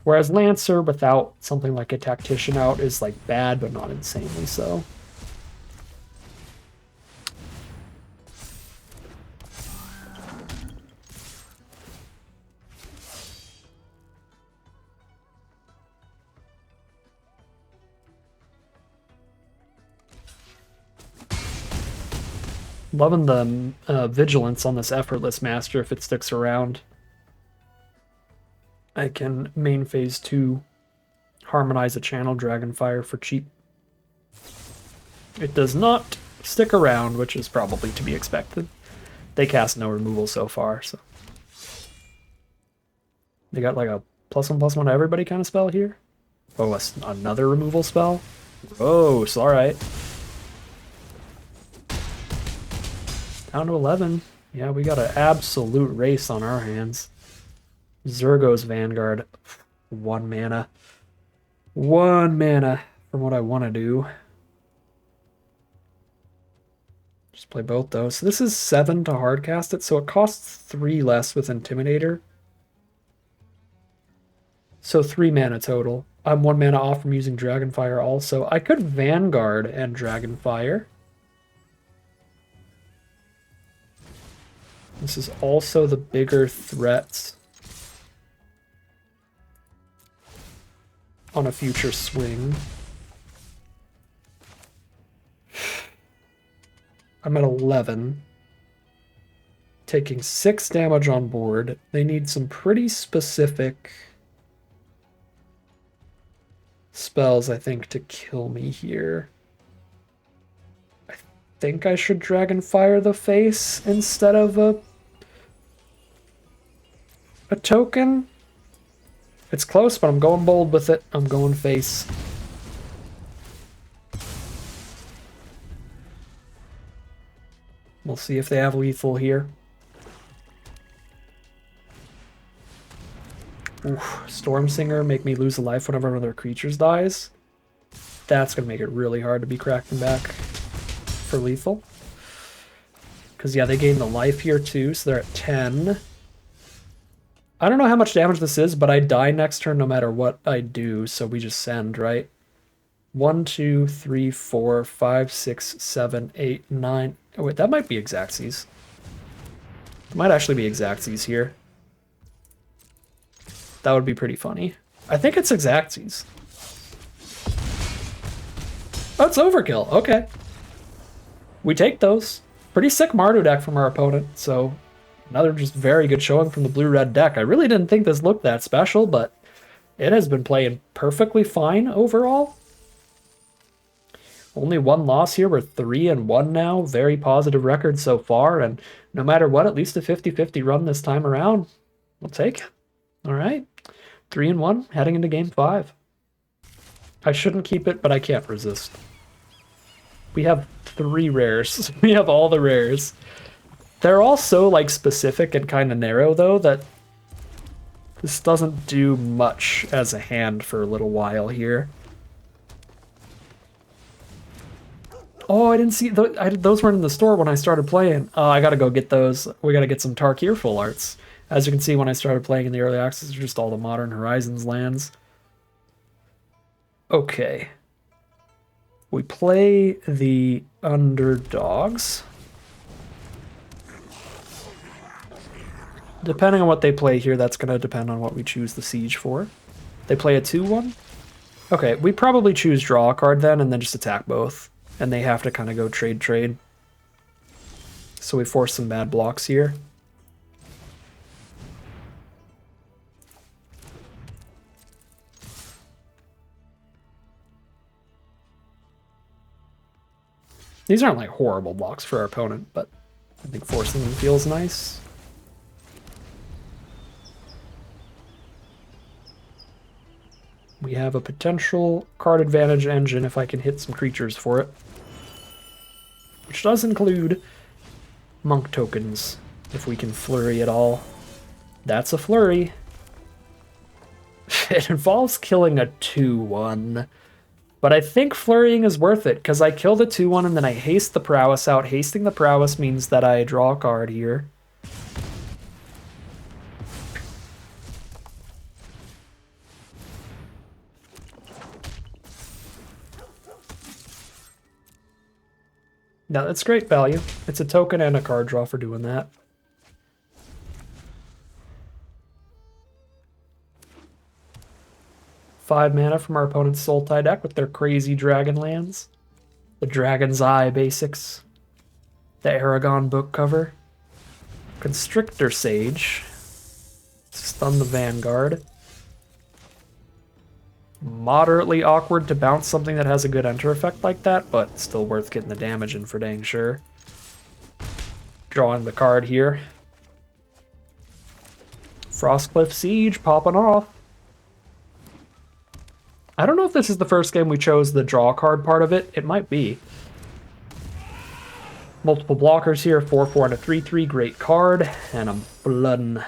Whereas Lancer without something like a Tactician out is like bad, but not insanely so. Loving the vigilance on this Effortless Master if it sticks around. I can main phase 2 harmonize a channel Dragonfire for cheap. It does not stick around, which is probably to be expected. They cast no removal so far, so. They got like a +1/+1 to everybody kind of spell here. Oh, another removal spell? Gross, alright. Down to 11. Yeah, we got an absolute race on our hands. Zergo's Vanguard. 1 mana. 1 mana from what I want to do. Just play both those. So this is 7 to hardcast it, so it costs 3 less with Intimidator. So 3 mana total. I'm 1 mana off from using Dragonfire also. I could Vanguard and Dragonfire. This is also the bigger threat on a future swing. I'm at 11. Taking 6 damage on board. They need some pretty specific spells, I think, to kill me here. I think I should Dragonfire the face instead of a token. It's close, but I'm going bold with it. I'm going face. We'll see if they have lethal here. Oof, Stormsinger, make me lose a life whenever one of their creatures dies. That's going to make it really hard to be cracking back for lethal. Because, yeah, they gain the life here, too, so they're at 10. I don't know how much damage this is, but I die next turn no matter what I do, so we just send, right? 1, 2, 3, 4, 5, 6, 7, 8, 9. Oh, wait, that might be Xaxes. It might actually be Xaxes here. That would be pretty funny. I think it's Xaxes. Oh, it's overkill. Okay. We take those. Pretty sick Mardu deck from our opponent, so another just very good showing from the blue-red deck. I really didn't think this looked that special, but it has been playing perfectly fine overall. Only 1 loss here. We're 3-1 now. Very positive record so far, and no matter what, at least a 50-50 run this time around. We'll take it. All right. 3-1, heading into game 5. I shouldn't keep it, but I can't resist. We have 3 rares. We have all the rares. They're all so, like, specific and kind of narrow, though, that this doesn't do much as a hand for a little while here. Oh, I didn't see those weren't in the store when I started playing. Oh, I gotta go get those. We gotta get some Tarkir full arts. As you can see, when I started playing in the early access, just all the Modern Horizons lands. Okay. We play the underdogs. Depending on what they play here, that's going to depend on what we choose the siege for. They play a 2-1? Okay, we probably choose draw a card then, and then just attack both. And they have to kind of go trade. So we force some bad blocks here. These aren't like horrible blocks for our opponent, but I think forcing them feels nice. We have a potential card advantage engine if I can hit some creatures for it. Which does include monk tokens, if we can flurry at all. That's a flurry. It involves killing a 2-1. But I think flurrying is worth it, because I kill the 2-1 and then I haste the prowess out. Hasting the prowess means that I draw a card here. Now that's great value. It's a token and a card draw for doing that. Five mana from our opponent's Sultai deck with their crazy dragon lands. The Dragon's Eye basics. The Aragon book cover. Constrictor Sage. Stun the Vanguard. Moderately awkward to bounce something that has a good enter effect like that, but still worth getting the damage in for dang sure. Drawing the card here. Frostcliff Siege popping off. I don't know if this is the first game we chose the draw card part of it. It might be. Multiple blockers here, 4/4 and a 3/3, great card, and I'm bloodin'.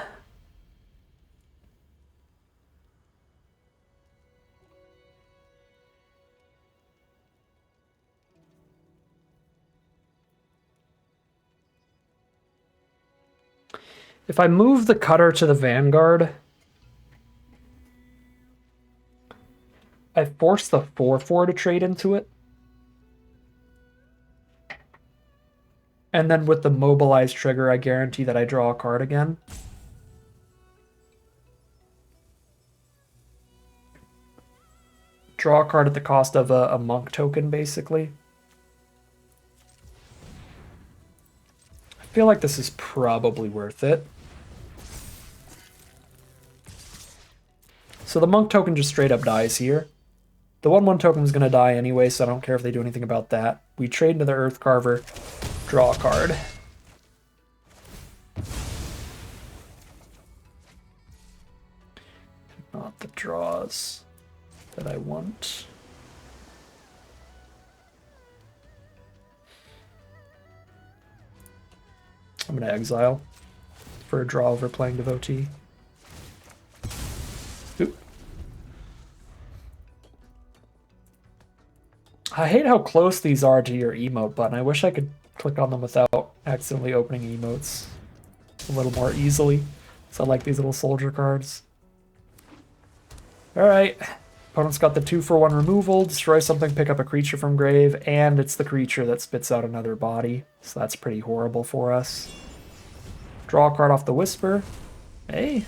If I move the cutter to the Vanguard, I force the 4/4 to trade into it. And then with the mobilize trigger, I guarantee that I draw a card again. Draw a card at the cost of a monk token, basically. I feel like this is probably worth it. So the monk token just straight up dies here. The 1/1 token is going to die anyway, so I don't care if they do anything about that. We trade into the Earth Carver, draw a card. Not the draws that I want. I'm going to exile for a draw over playing Devotee. Oop. I hate how close these are to your emote button. I wish I could click on them without accidentally opening emotes a little more easily. So I like these little soldier cards. Alright. Opponent's got the 2/1 removal, destroy something, pick up a creature from grave, and it's the creature that spits out another body. So that's pretty horrible for us. Draw a card off the Whisper. Hey,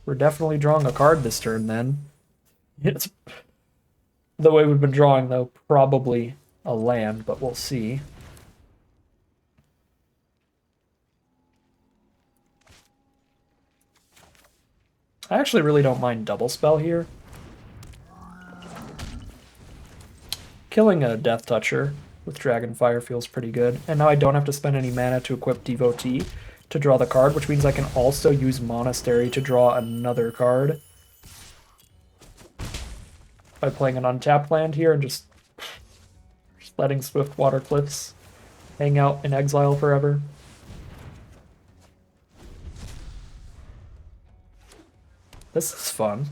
we're definitely drawing a card this turn then. It's the way we've been drawing, though, probably a land, but we'll see. I actually really don't mind double spell here. Killing a Death Toucher with Dragonfire feels pretty good. And now I don't have to spend any mana to equip Devotee to draw the card, which means I can also use Monastery to draw another card. By playing an untapped land here and just letting Swiftwater Cliffs hang out in exile forever. This is fun.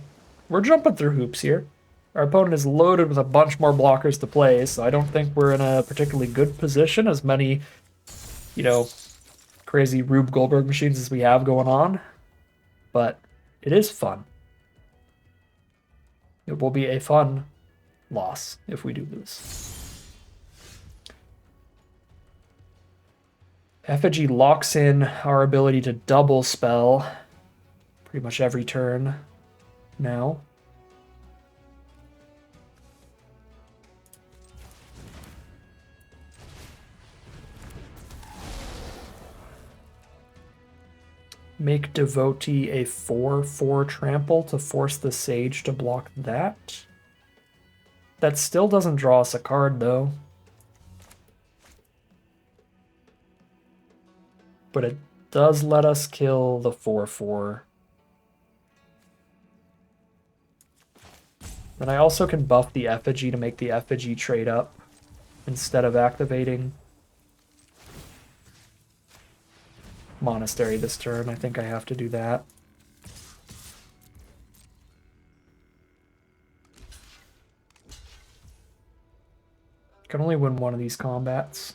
We're jumping through hoops here. Our opponent is loaded with a bunch more blockers to play, so I don't think we're in a particularly good position as many, you know, crazy Rube Goldberg machines as we have going on. But it is fun. It will be a fun loss if we do lose. Effigy locks in our ability to double spell pretty much every turn now. Make Devotee a 4/4 trample to force the Sage to block that. That still doesn't draw us a card, though. But it does let us kill the 4/4. Then I also can buff the Effigy to make the Effigy trade up instead of activating Monastery this turn. I think I have to do that. Can only win one of these combats.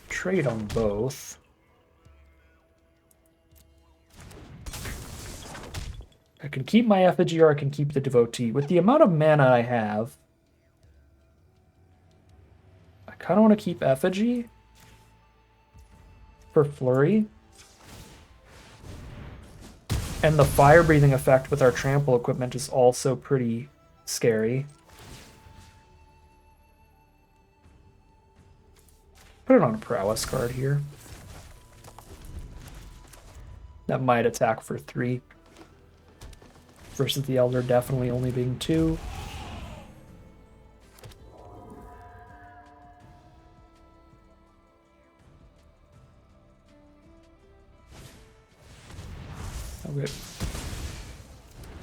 Trade on both. I can keep my Effigy or I can keep the Devotee. With the amount of mana I have, I kind of want to keep Effigy for Flurry. And the fire breathing effect with our trample equipment is also pretty scary. Put it on a prowess card here. That might attack for 3. Versus the Elder definitely only being 2. Okay.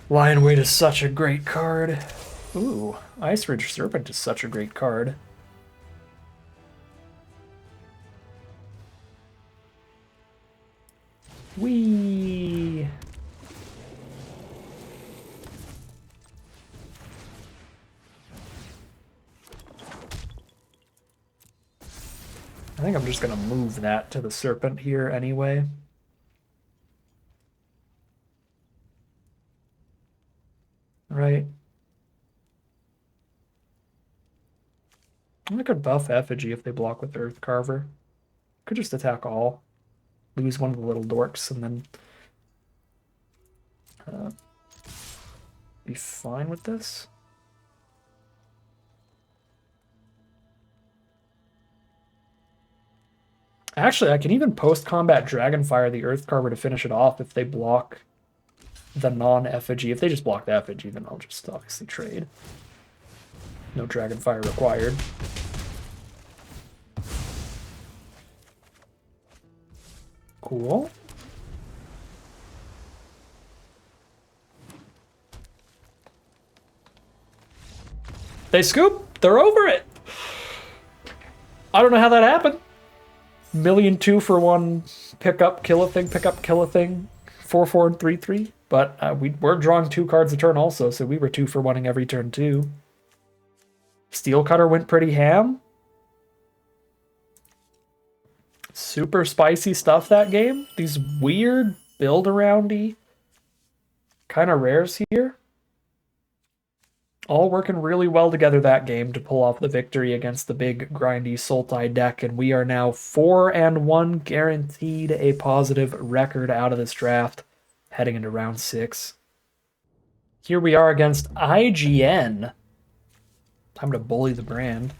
Lion Weight is such a great card. Ooh, Ice Ridge Serpent is such a great card. Whee! I think I'm just gonna move that to the Serpent here anyway. Right. I could buff Effigy if they block with Earth Carver. Could just attack all. Lose one of the little dorks and then be fine with this. Actually, I can even post-combat Dragonfire the Earth Carver to finish it off if they block the non-Effigy. If they just block the Effigy, then I'll just obviously trade. No Dragonfire required. Cool. They scoop. They're over it. I don't know how that happened. 1,000,002 for 1 pick up, kill a thing, pick up, kill a thing. 4/4 and 3/3. But we're drawing 2 cards a turn also, so we were 2 for 1ing every turn too. Steel Cutter went pretty ham. Super spicy stuff that game. These weird build-aroundy kind of rares here. All working really well together that game to pull off the victory against the big grindy Sultai deck, and we are now 4-1, guaranteed a positive record out of this draft, heading into round 6. Here we are against IGN. Time to bully the brand.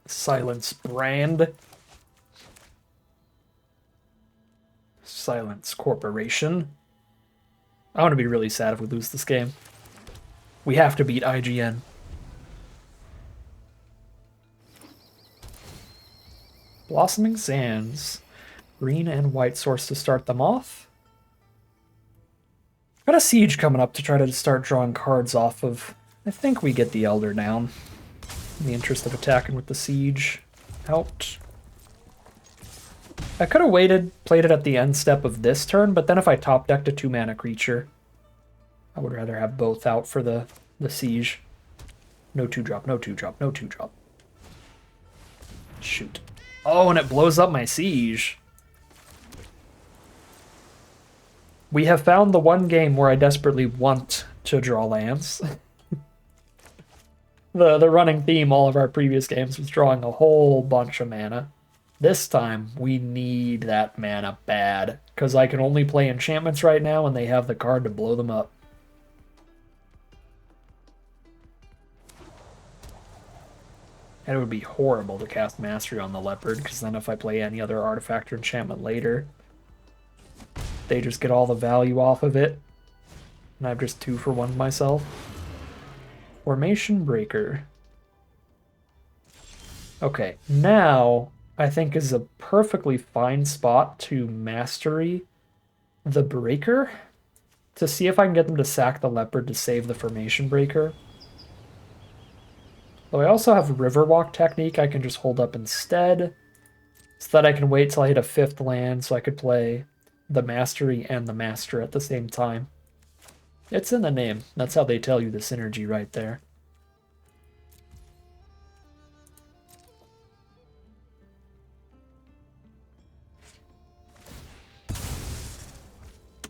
Silence brand. Silence Corporation. I want to be really sad if we lose this game. We have to beat IGN. Blossoming Sands. Green and white source to start them off. Got a Siege coming up to try to start drawing cards off of. I think we get the Elder down. In the interest of attacking with the Siege out. I could have waited, played it at the end step of this turn, but then if I top decked a 2-mana creature, I would rather have both out for the Siege. No 2-drop, no 2-drop, no 2-drop. Shoot. Oh, and it blows up my Siege. We have found the one game where I desperately want to draw lands. The running theme all of our previous games was drawing a whole bunch of mana. This time, we need that mana bad, because I can only play enchantments right now, and they have the card to blow them up. And it would be horrible to cast Mastery on the Leopard, because then if I play any other artifact or enchantment later, they just get all the value off of it, and I've just 2 for 1 myself. Formation Breaker. Okay, now I think is a perfectly fine spot to Mastery the Breaker to see if I can get them to sack the Leopard to save the Formation Breaker. Though I also have Riverwalk Technique I can just hold up instead, so that I can wait till I hit a 5th land so I could play the Mastery and the Master at the same time. It's in the name. That's how they tell you the synergy right there.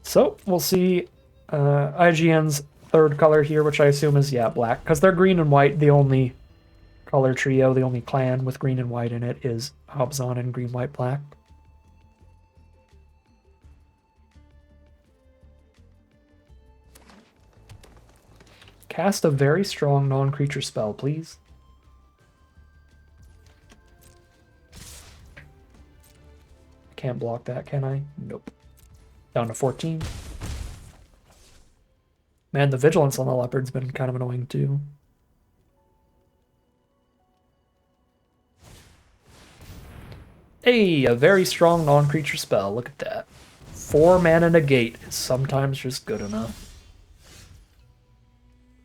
So, we'll see IGN's 3rd color here, which I assume is, yeah, black. Because they're green and white, the only color trio, the only clan with green and white in it is Hobzon and green, white, black. Cast a very strong non-creature spell, please. Can't block that, can I? Nope. Down to 14. Man, the vigilance on the leopard's been kind of annoying too. Hey, a very strong non-creature spell. Look at that. 4 mana negate is sometimes just good enough.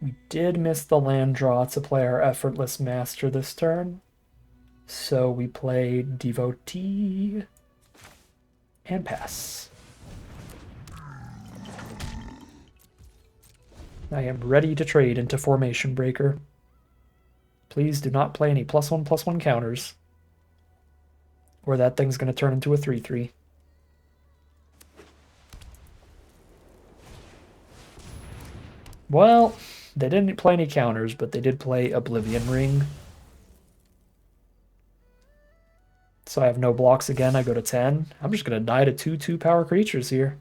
We did miss the land draw to play our Effortless Master this turn. So we play Devotee and pass. I am ready to trade into Formation Breaker. Please do not play any +1/+1 counters, or that thing's going to turn into a 3/3. Well, they didn't play any counters, but they did play Oblivion Ring. So I have no blocks again. I go to 10. I'm just going to die to 2/2 power creatures here.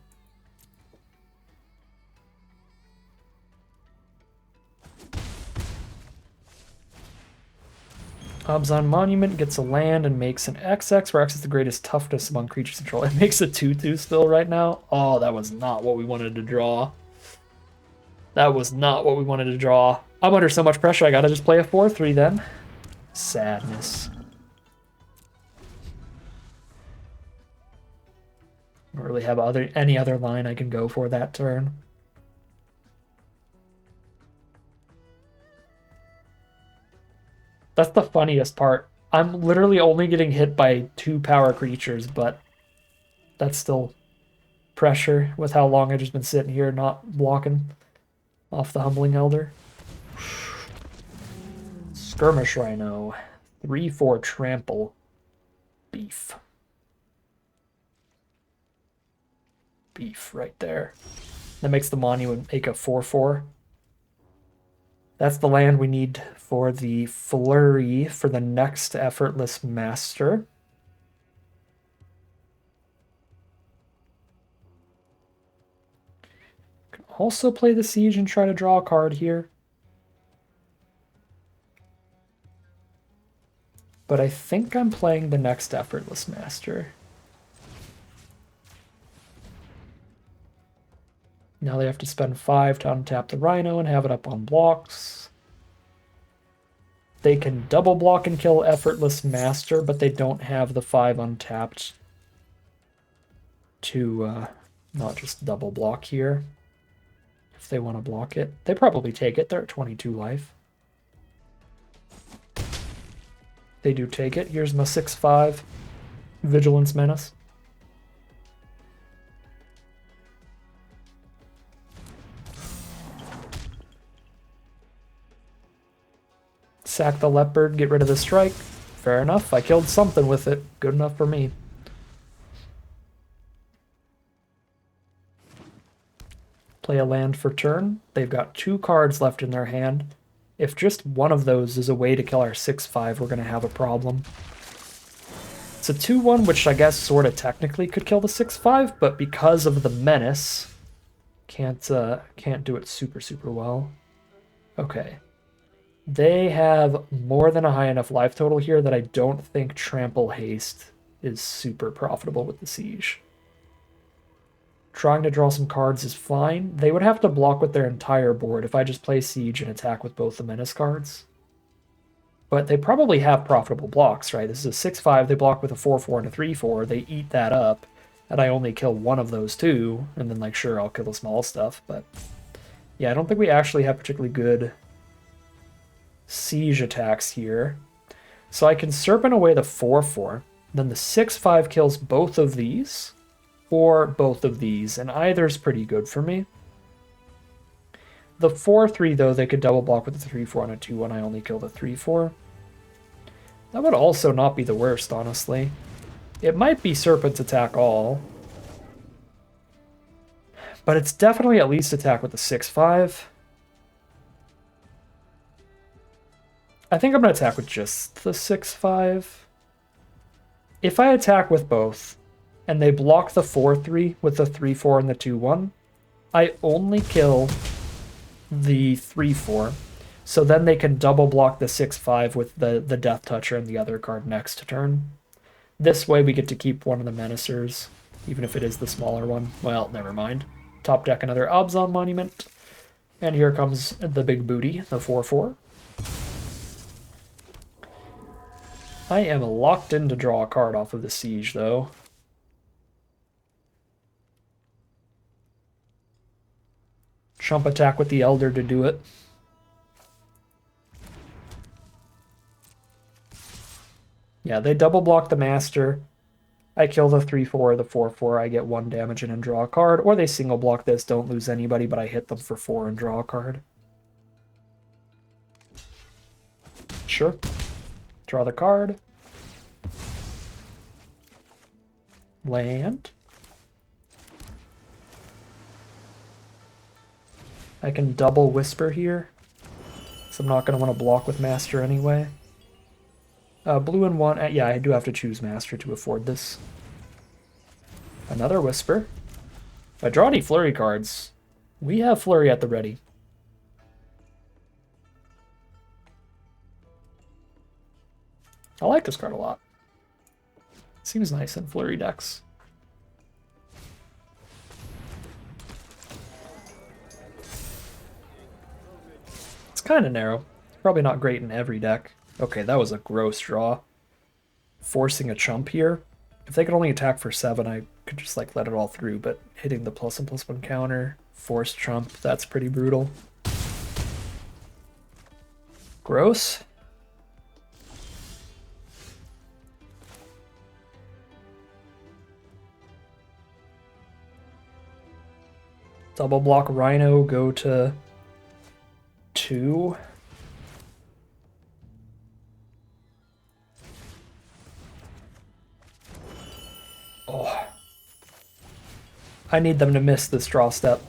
Abzan Monument gets a land and makes an XX, where X is the greatest toughness among creatures control. It makes a 2/2 still right now. Oh, that was not what we wanted to draw. That was not what we wanted to draw. I'm under so much pressure, I gotta just play a 4/3 then. Sadness. I don't really have any other line I can go for that turn. That's the funniest part. I'm literally only getting hit by 2 power creatures, but that's still pressure with how long I've just been sitting here not blocking off the Humbling Elder. Skirmish Rhino. 3/4 trample. Beef. Beef right there. That makes the Monument make a 4/4. That's the land we need for the Flurry for the next Effortless Master. Can also play the Siege and try to draw a card here. But I think I'm playing the next Effortless Master. Now they have to spend 5 to untap the Rhino and have it up on blocks. They can double block and kill Effortless Master, but they don't have the 5 untapped to not just double block here. If they want to block it. They probably take it. They're at 22 life. They do take it. Here's my 6/5 Vigilance Menace. Sack the leopard, get rid of the strike. Fair enough, I killed something with it. Good enough for me. Play a land for turn. They've got 2 cards left in their hand. If just one of those is a way to kill our 6/5, we're going to have a problem. It's a 2/1, which I guess sort of technically could kill the 6/5, but because of the menace, can't do it super well. Okay. They have more than a high enough life total here that I don't think Trample Haste is super profitable with the Siege. Trying to draw some cards is fine. They would have to block with their entire board if I just play Siege and attack with both the Menace cards. But they probably have profitable blocks, right? This is a 6/5, they block with a 4/4 and a 3/4, they eat that up, and I only kill one of those 2, and then, like, sure, I'll kill the small stuff, but yeah, I don't think we actually have particularly good Siege attacks here. So I can Serpent away the 4/4, then the 6/5 kills both of these, or both of these, and either's pretty good for me. The 4/3, though, they could double block with the 3/4 on a 2/1, I only kill the 3/4. That would also not be the worst, honestly. It might be Serpent attack all, but it's definitely at least attack with the 6/5. I think I'm going to attack with just the 6/5. If I attack with both, and they block the 4/3 with the 3/4 and the 2/1, I only kill the 3/4. So then they can double block the 6/5 with the Death Toucher and the other card next turn. This way we get to keep one of the Menacers. even if it is the smaller one. Well, never mind. Top deck another Abzan Monument. And here comes the big booty, the 4/4. I am locked in to draw a card off of the Siege, though. Chump attack with the Elder to do it. Yeah, they double block the Master. I kill the 3/4, the 4/4, I get 1 damage in and draw a card. Or they single block this, don't lose anybody, but I hit them for 4 and draw a card. Sure. Draw the card. Land. I can double Whisper here, so I'm not going to want to block with Master anyway. Blue and 1, yeah, I do have to choose Master to afford this. Another Whisper. If I draw any Flurry cards, we have Flurry at the ready. I like this card a lot. Seems nice in Flurry decks. It's kind of narrow. Probably not great in every deck. Okay, that was a gross draw. Forcing a chump here. If they could only attack for 7, I could just like let it all through, but hitting the +1/+1 counter, forced chump, that's pretty brutal. Gross. Double block Rhino, go to 2. Oh. I need them to miss this draw step.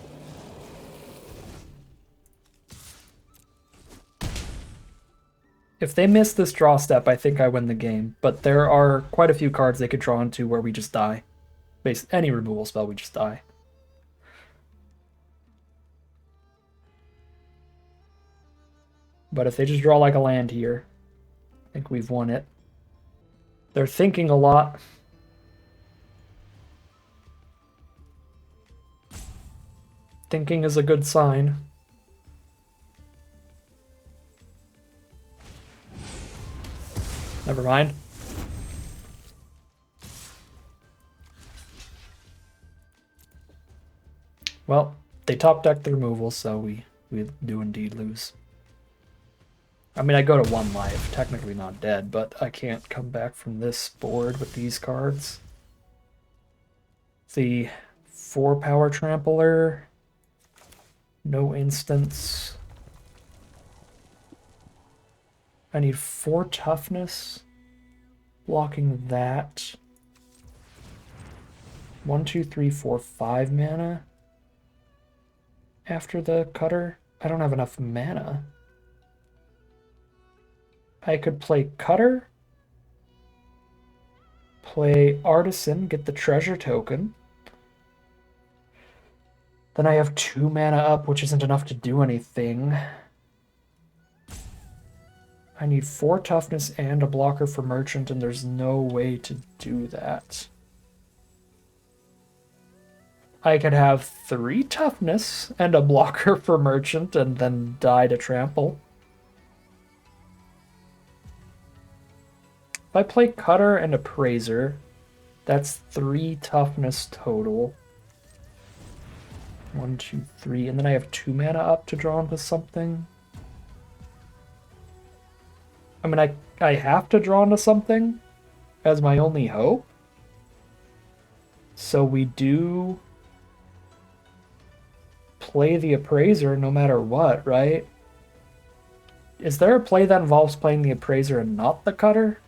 If they miss this draw step, I think I win the game. But there are quite a few cards they could draw into where we just die. Any removal spell, we just die. But if they just draw like a land here, I think we've won it. They're thinking a lot. Thinking is a good sign. Never mind. Well, they top deck the removal, so we do indeed lose. I mean, I go to 1 life, technically not dead, but I can't come back from this board with these cards. The 4 power trampler, no instance. I need 4 toughness, blocking that. 1, 2, 3, 4, 5 mana after the cutter. I don't have enough mana. I could play Cutter, play Artisan, get the treasure token. Then I have 2 mana up, which isn't enough to do anything. I need 4 toughness and a blocker for Merchant, and there's no way to do that. I could have 3 toughness and a blocker for Merchant, and then die to trample. If I play Cutter and Appraiser, that's 3 toughness total. 1, 2, 3, and then I have 2 mana up to draw into something. I mean, I have to draw into something as my only hope. So we do play the Appraiser no matter what, right? Is there a play that involves playing the Appraiser and not the Cutter?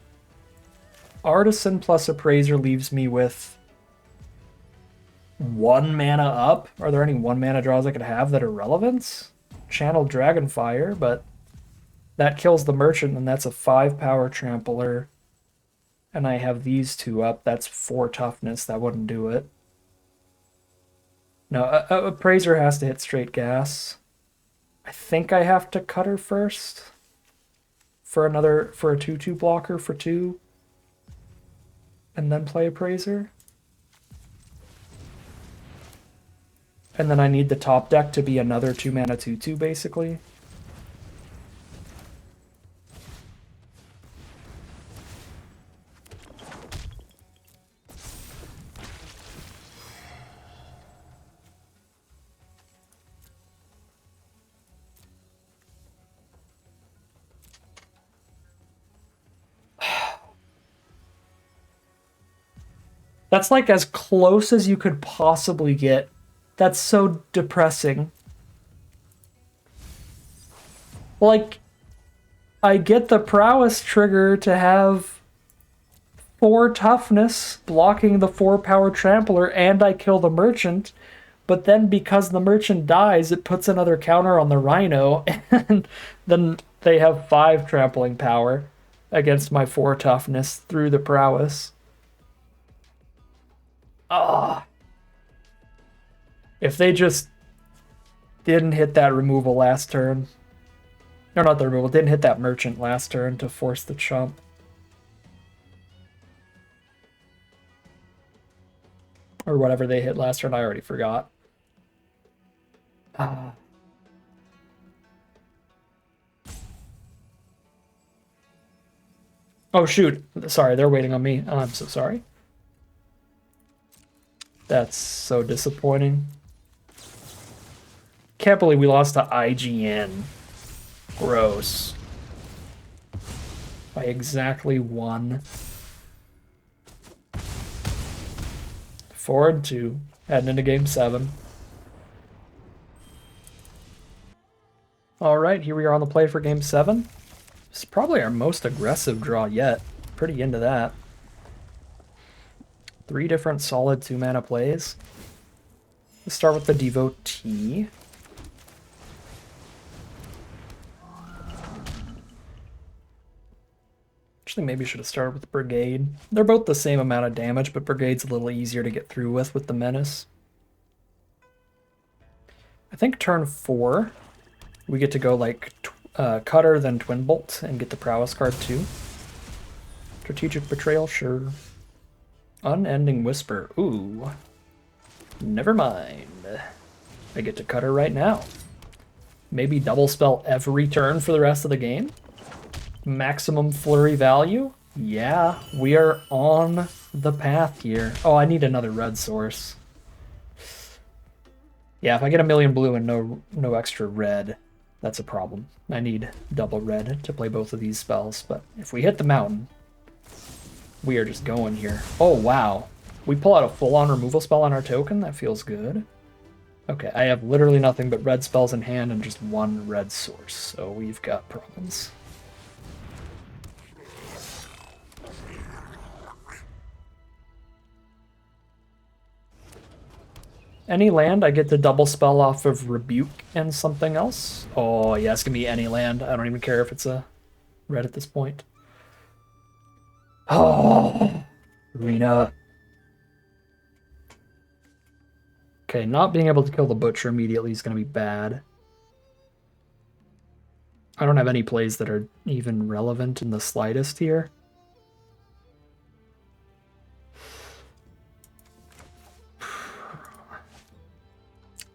Artisan plus Appraiser leaves me with 1 mana up. Are there any 1 mana draws I could have that are relevant? Channel Dragonfire, but that kills the Merchant, and that's a 5 power trampler. And I have these 2 up. That's 4 toughness. That wouldn't do it. No, Appraiser has to hit straight gas. I think I have to Cutter first for a 2/2 blocker for 2. And then play Appraiser. And then I need the top deck to be another 2-mana 2/2, basically. That's like as close as you could possibly get. That's so depressing. Like, I get the prowess trigger to have 4 toughness blocking the 4 power trampler, and I kill the merchant, but then because the merchant dies, it puts another counter on the rhino, and then they have 5 trampling power against my 4 toughness through the prowess. Ah. If they just didn't hit that removal last turn. No, not the removal. Didn't hit that merchant last turn to force the chump. Or whatever they hit last turn, I already forgot. Oh, shoot. Sorry, they're waiting on me. I'm so sorry. That's so disappointing. Can't believe we lost to IGN. Gross. By exactly 1. 4-2. Heading into game 7. Alright, here we are on the play for game 7. This is probably our most aggressive draw yet. Pretty into that. 3 different solid 2-mana plays. Let's start with the Devotee. Actually, maybe should have started with Brigade. They're both the same amount of damage, but Brigade's a little easier to get through with the Menace. I think turn 4, we get to go like Cutter, then Twin Bolt, and get the Prowess card too. Strategic Betrayal, sure. Unending Whisper, ooh. Never mind. I get to Cutter right now. Maybe double spell every turn for the rest of the game? Maximum flurry value? Yeah, we are on the path here. Oh, I need another red source. Yeah, if I get a million blue and no extra red, that's a problem. I need double red to play both of these spells, but if we hit the mountain, we are just going here. Oh, wow. We pull out a full-on removal spell on our token? That feels good. Okay, I have literally nothing but red spells in hand and just 1 red source, so we've got problems. Any land, I get to double spell off of Rebuke and something else. Oh, yeah, it's going to be any land. I don't even care if it's a red at this point. Oh, Arena. Okay, not being able to kill the Butcher immediately is going to be bad. I don't have any plays that are even relevant in the slightest here.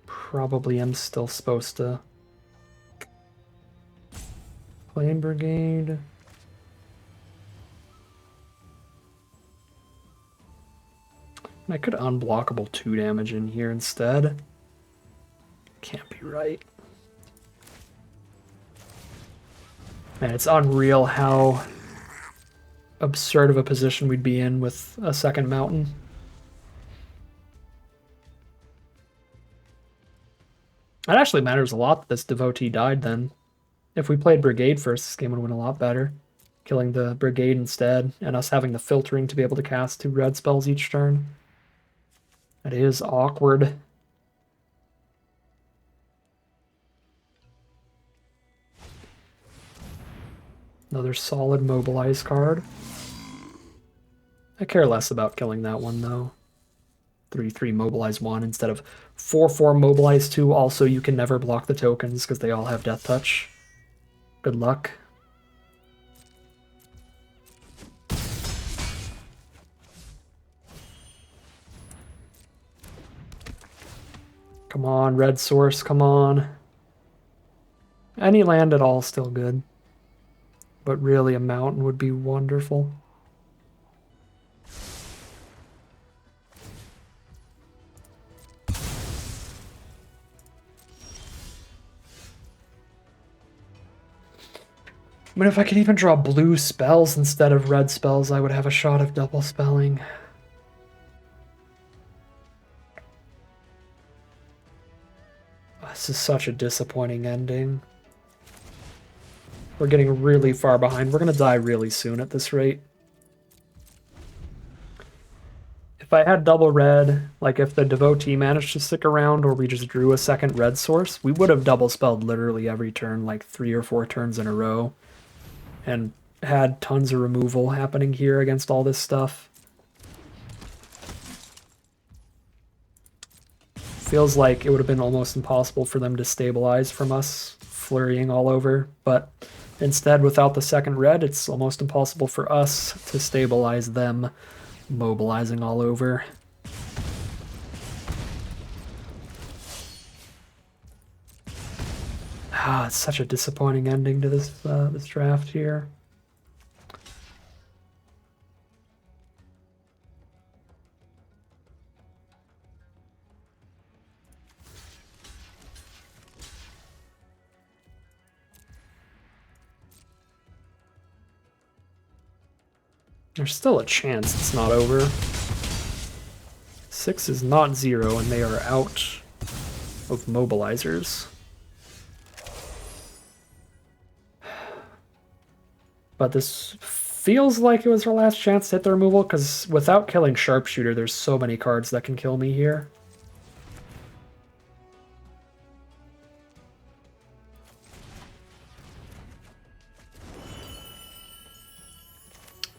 Probably am still supposed to Plane Brigade. I could unblockable 2 damage in here instead. Can't be right. Man, it's unreal how absurd of a position we'd be in with a second mountain. It actually matters a lot that this Devotee died then. If we played Brigade first, this game would win a lot better. Killing the Brigade instead, and us having the filtering to be able to cast 2 red spells each turn. That is awkward. Another solid Mobilize card. I care less about killing that one, though. 3/3 Mobilize 1 instead of 4/4 Mobilize 2. Also, you can never block the tokens because they all have Death Touch. Good luck. Come on, red source, come on. Any land at all still good. But really a mountain would be wonderful. I mean, if I could even draw blue spells instead of red spells, I would have a shot of double spelling. This is such a disappointing ending. We're getting really far behind. We're going to die really soon at this rate. If I had double red, like if the devotee managed to stick around or we just drew a second red source, we would have double spelled literally every turn, like 3 or 4 turns in a row. And had tons of removal happening here against all this stuff. Feels like it would have been almost impossible for them to stabilize from us flurrying all over, but instead, without the second red, it's almost impossible for us to stabilize them mobilizing all over. Ah, it's such a disappointing ending to this this draft here. There's still a chance it's not over. 6 is not 0, and they are out of mobilizers. But this feels like it was our last chance to hit the removal, because without killing Sharpshooter, there's so many cards that can kill me here.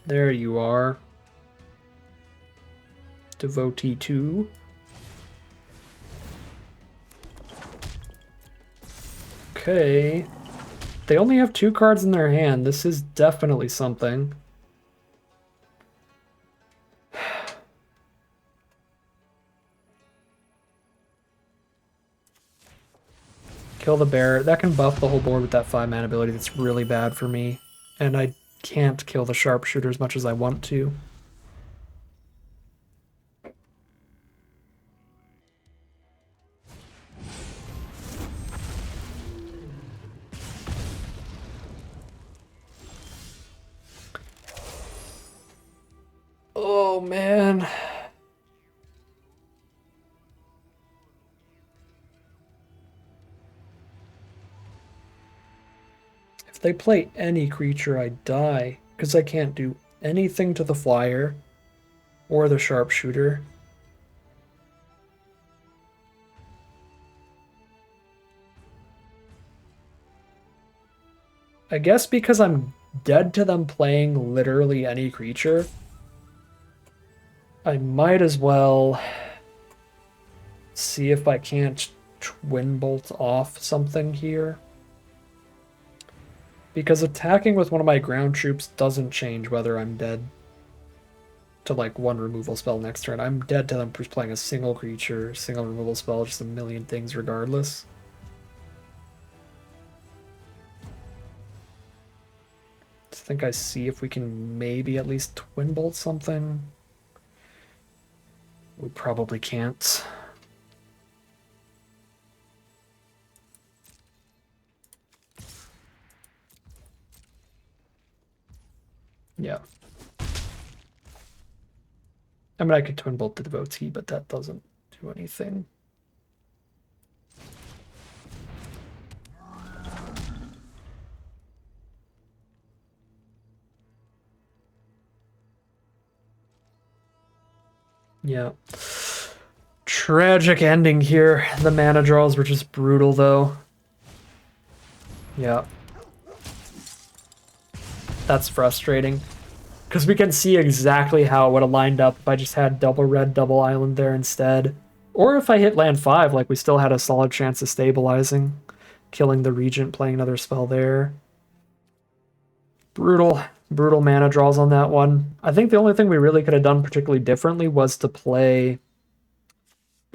There you are. Devotee 2. Okay. They only have 2 cards in their hand. This is definitely something. Kill the bear. That can buff the whole board with that 5-mana ability. That's really bad for me. And I can't kill the Sharpshooter as much as I want to. Oh, man. If they play any creature, I die, because I can't do anything to the flyer or the Sharpshooter. I guess because I'm dead to them playing literally any creature, I might as well see if I can't Twin Bolt off something here. Because attacking with one of my ground troops doesn't change whether I'm dead to like 1 removal spell next turn. I'm dead to them playing a single creature, single removal spell, just a million things regardless. I think I see if we can maybe at least Twin Bolt something. We probably can't. Yeah. I mean, I could Twin Bolt the Devotee, but that doesn't do anything. Yeah. Tragic ending here. The mana draws were just brutal, though. Yeah. That's frustrating. Because we can see exactly how it would have lined up if I just had double red, double island there instead. Or if I hit land 5, like we still had a solid chance of stabilizing. Killing the Regent, playing another spell there. Brutal. Brutal mana draws on that one. I think the only thing we really could have done particularly differently was to play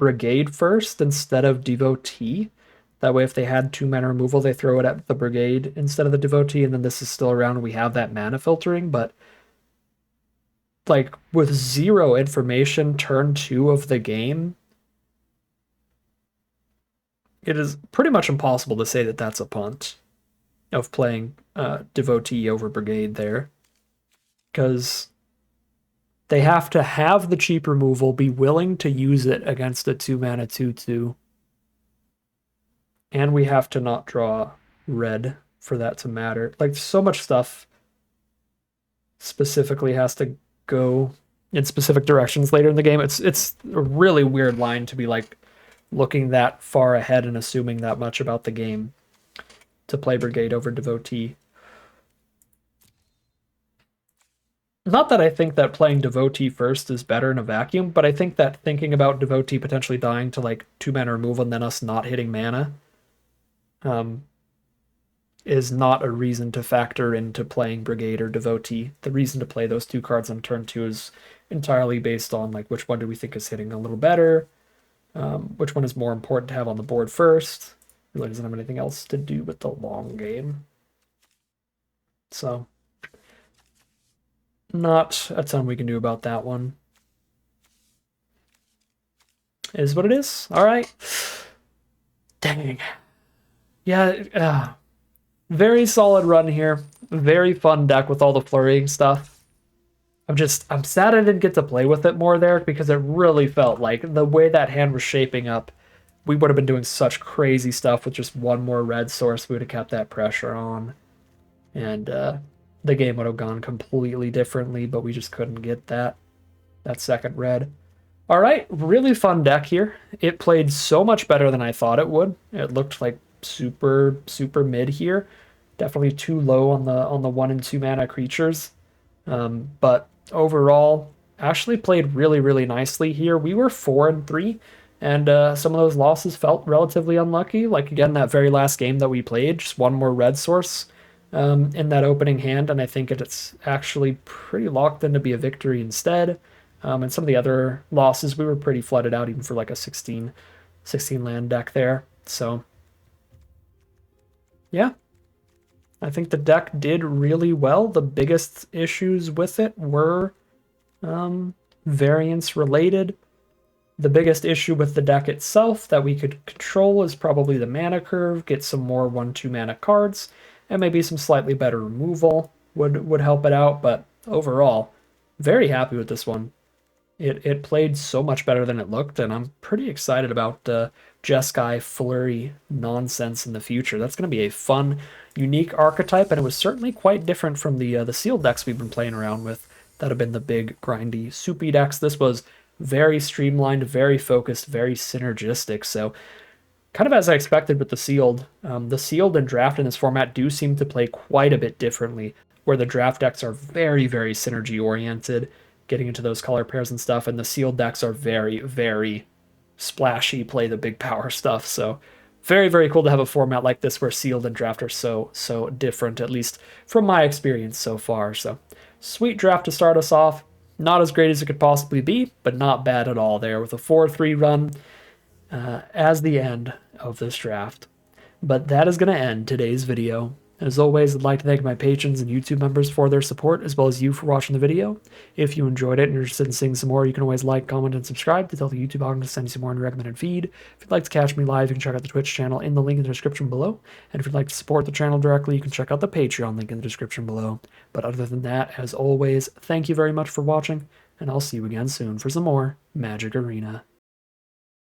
Brigade first instead of Devotee. That way, if they had 2-mana removal, they throw it at the Brigade instead of the Devotee, and then this is still around and we have that mana filtering. But like with 0 information turn 2 of the game, it is pretty much impossible to say that that's a punt of playing Devotee over Brigade there. Because they have to have the cheap removal, be willing to use it against a 2-mana 2/2. And we have to not draw red for that to matter. Like, so much stuff specifically has to go in specific directions later in the game. It's a really weird line to be like looking that far ahead and assuming that much about the game to play Brigade over Devotee. Not that I think that playing Devotee first is better in a vacuum, but I think that thinking about Devotee potentially dying to like 2-mana removal and then us not hitting mana is not a reason to factor into playing Brigade or Devotee. The reason to play those 2 cards on turn 2 is entirely based on like which one do we think is hitting a little better, which one is more important to have on the board first. It really doesn't have anything else to do with the long game. So, not a ton we can do about that one. Is what it is. All right. Dang. Yeah, very solid run here. Very fun deck with all the flurrying stuff. I'm sad I didn't get to play with it more there because it really felt like the way that hand was shaping up, we would have been doing such crazy stuff with just one more red source. We would have kept that pressure on. And the game would have gone completely differently, but we just couldn't get that second red. All right, really fun deck here. It played so much better than I thought it would. It looked like super mid here. Definitely too low on the 1 and 2 mana creatures. But overall, actually played really nicely here. We were 4 and 3, and some of those losses felt relatively unlucky. Like again, that very last game that we played, just one more red source in that opening hand, and I think it's actually pretty locked in to be a victory instead. And some of the other losses, we were pretty flooded out even for like a 16 land deck there. So yeah, I think the deck did really well. The biggest issues with it were variance related. The biggest issue with the deck itself that we could control is probably the mana curve, get some more 1/2 mana cards, and maybe some slightly better removal would help it out. But overall, very happy with this one. It played so much better than it looked, and I'm pretty excited about Jeskai Flurry nonsense in the future. That's going to be a fun, unique archetype, and it was certainly quite different from the sealed decks we've been playing around with that have been the big, grindy, soupy decks. This was very streamlined, very focused, very synergistic, so kind of as I expected with the sealed. The sealed and draft in this format do seem to play quite a bit differently, where the draft decks are very synergy-oriented, getting into those color pairs and stuff, and the sealed decks are very splashy, play the big power stuff. So very cool to have a format like this where sealed and draft are so different, at least from my experience so far. So sweet draft to start us off. Not as great as it could possibly be, but not bad at all there with a 4-3 run as the end of this draft. But that is going to end today's video. As always, I'd like to thank my patrons and YouTube members for their support, as well as you for watching the video. If you enjoyed it and you're interested in seeing some more, you can always like, comment, and subscribe to tell the YouTube algorithm to send you some more in your recommended feed. If you'd like to catch me live, you can check out the Twitch channel in the link in the description below. And if you'd like to support the channel directly, you can check out the Patreon link in the description below. But other than that, as always, thank you very much for watching, and I'll see you again soon for some more Magic Arena.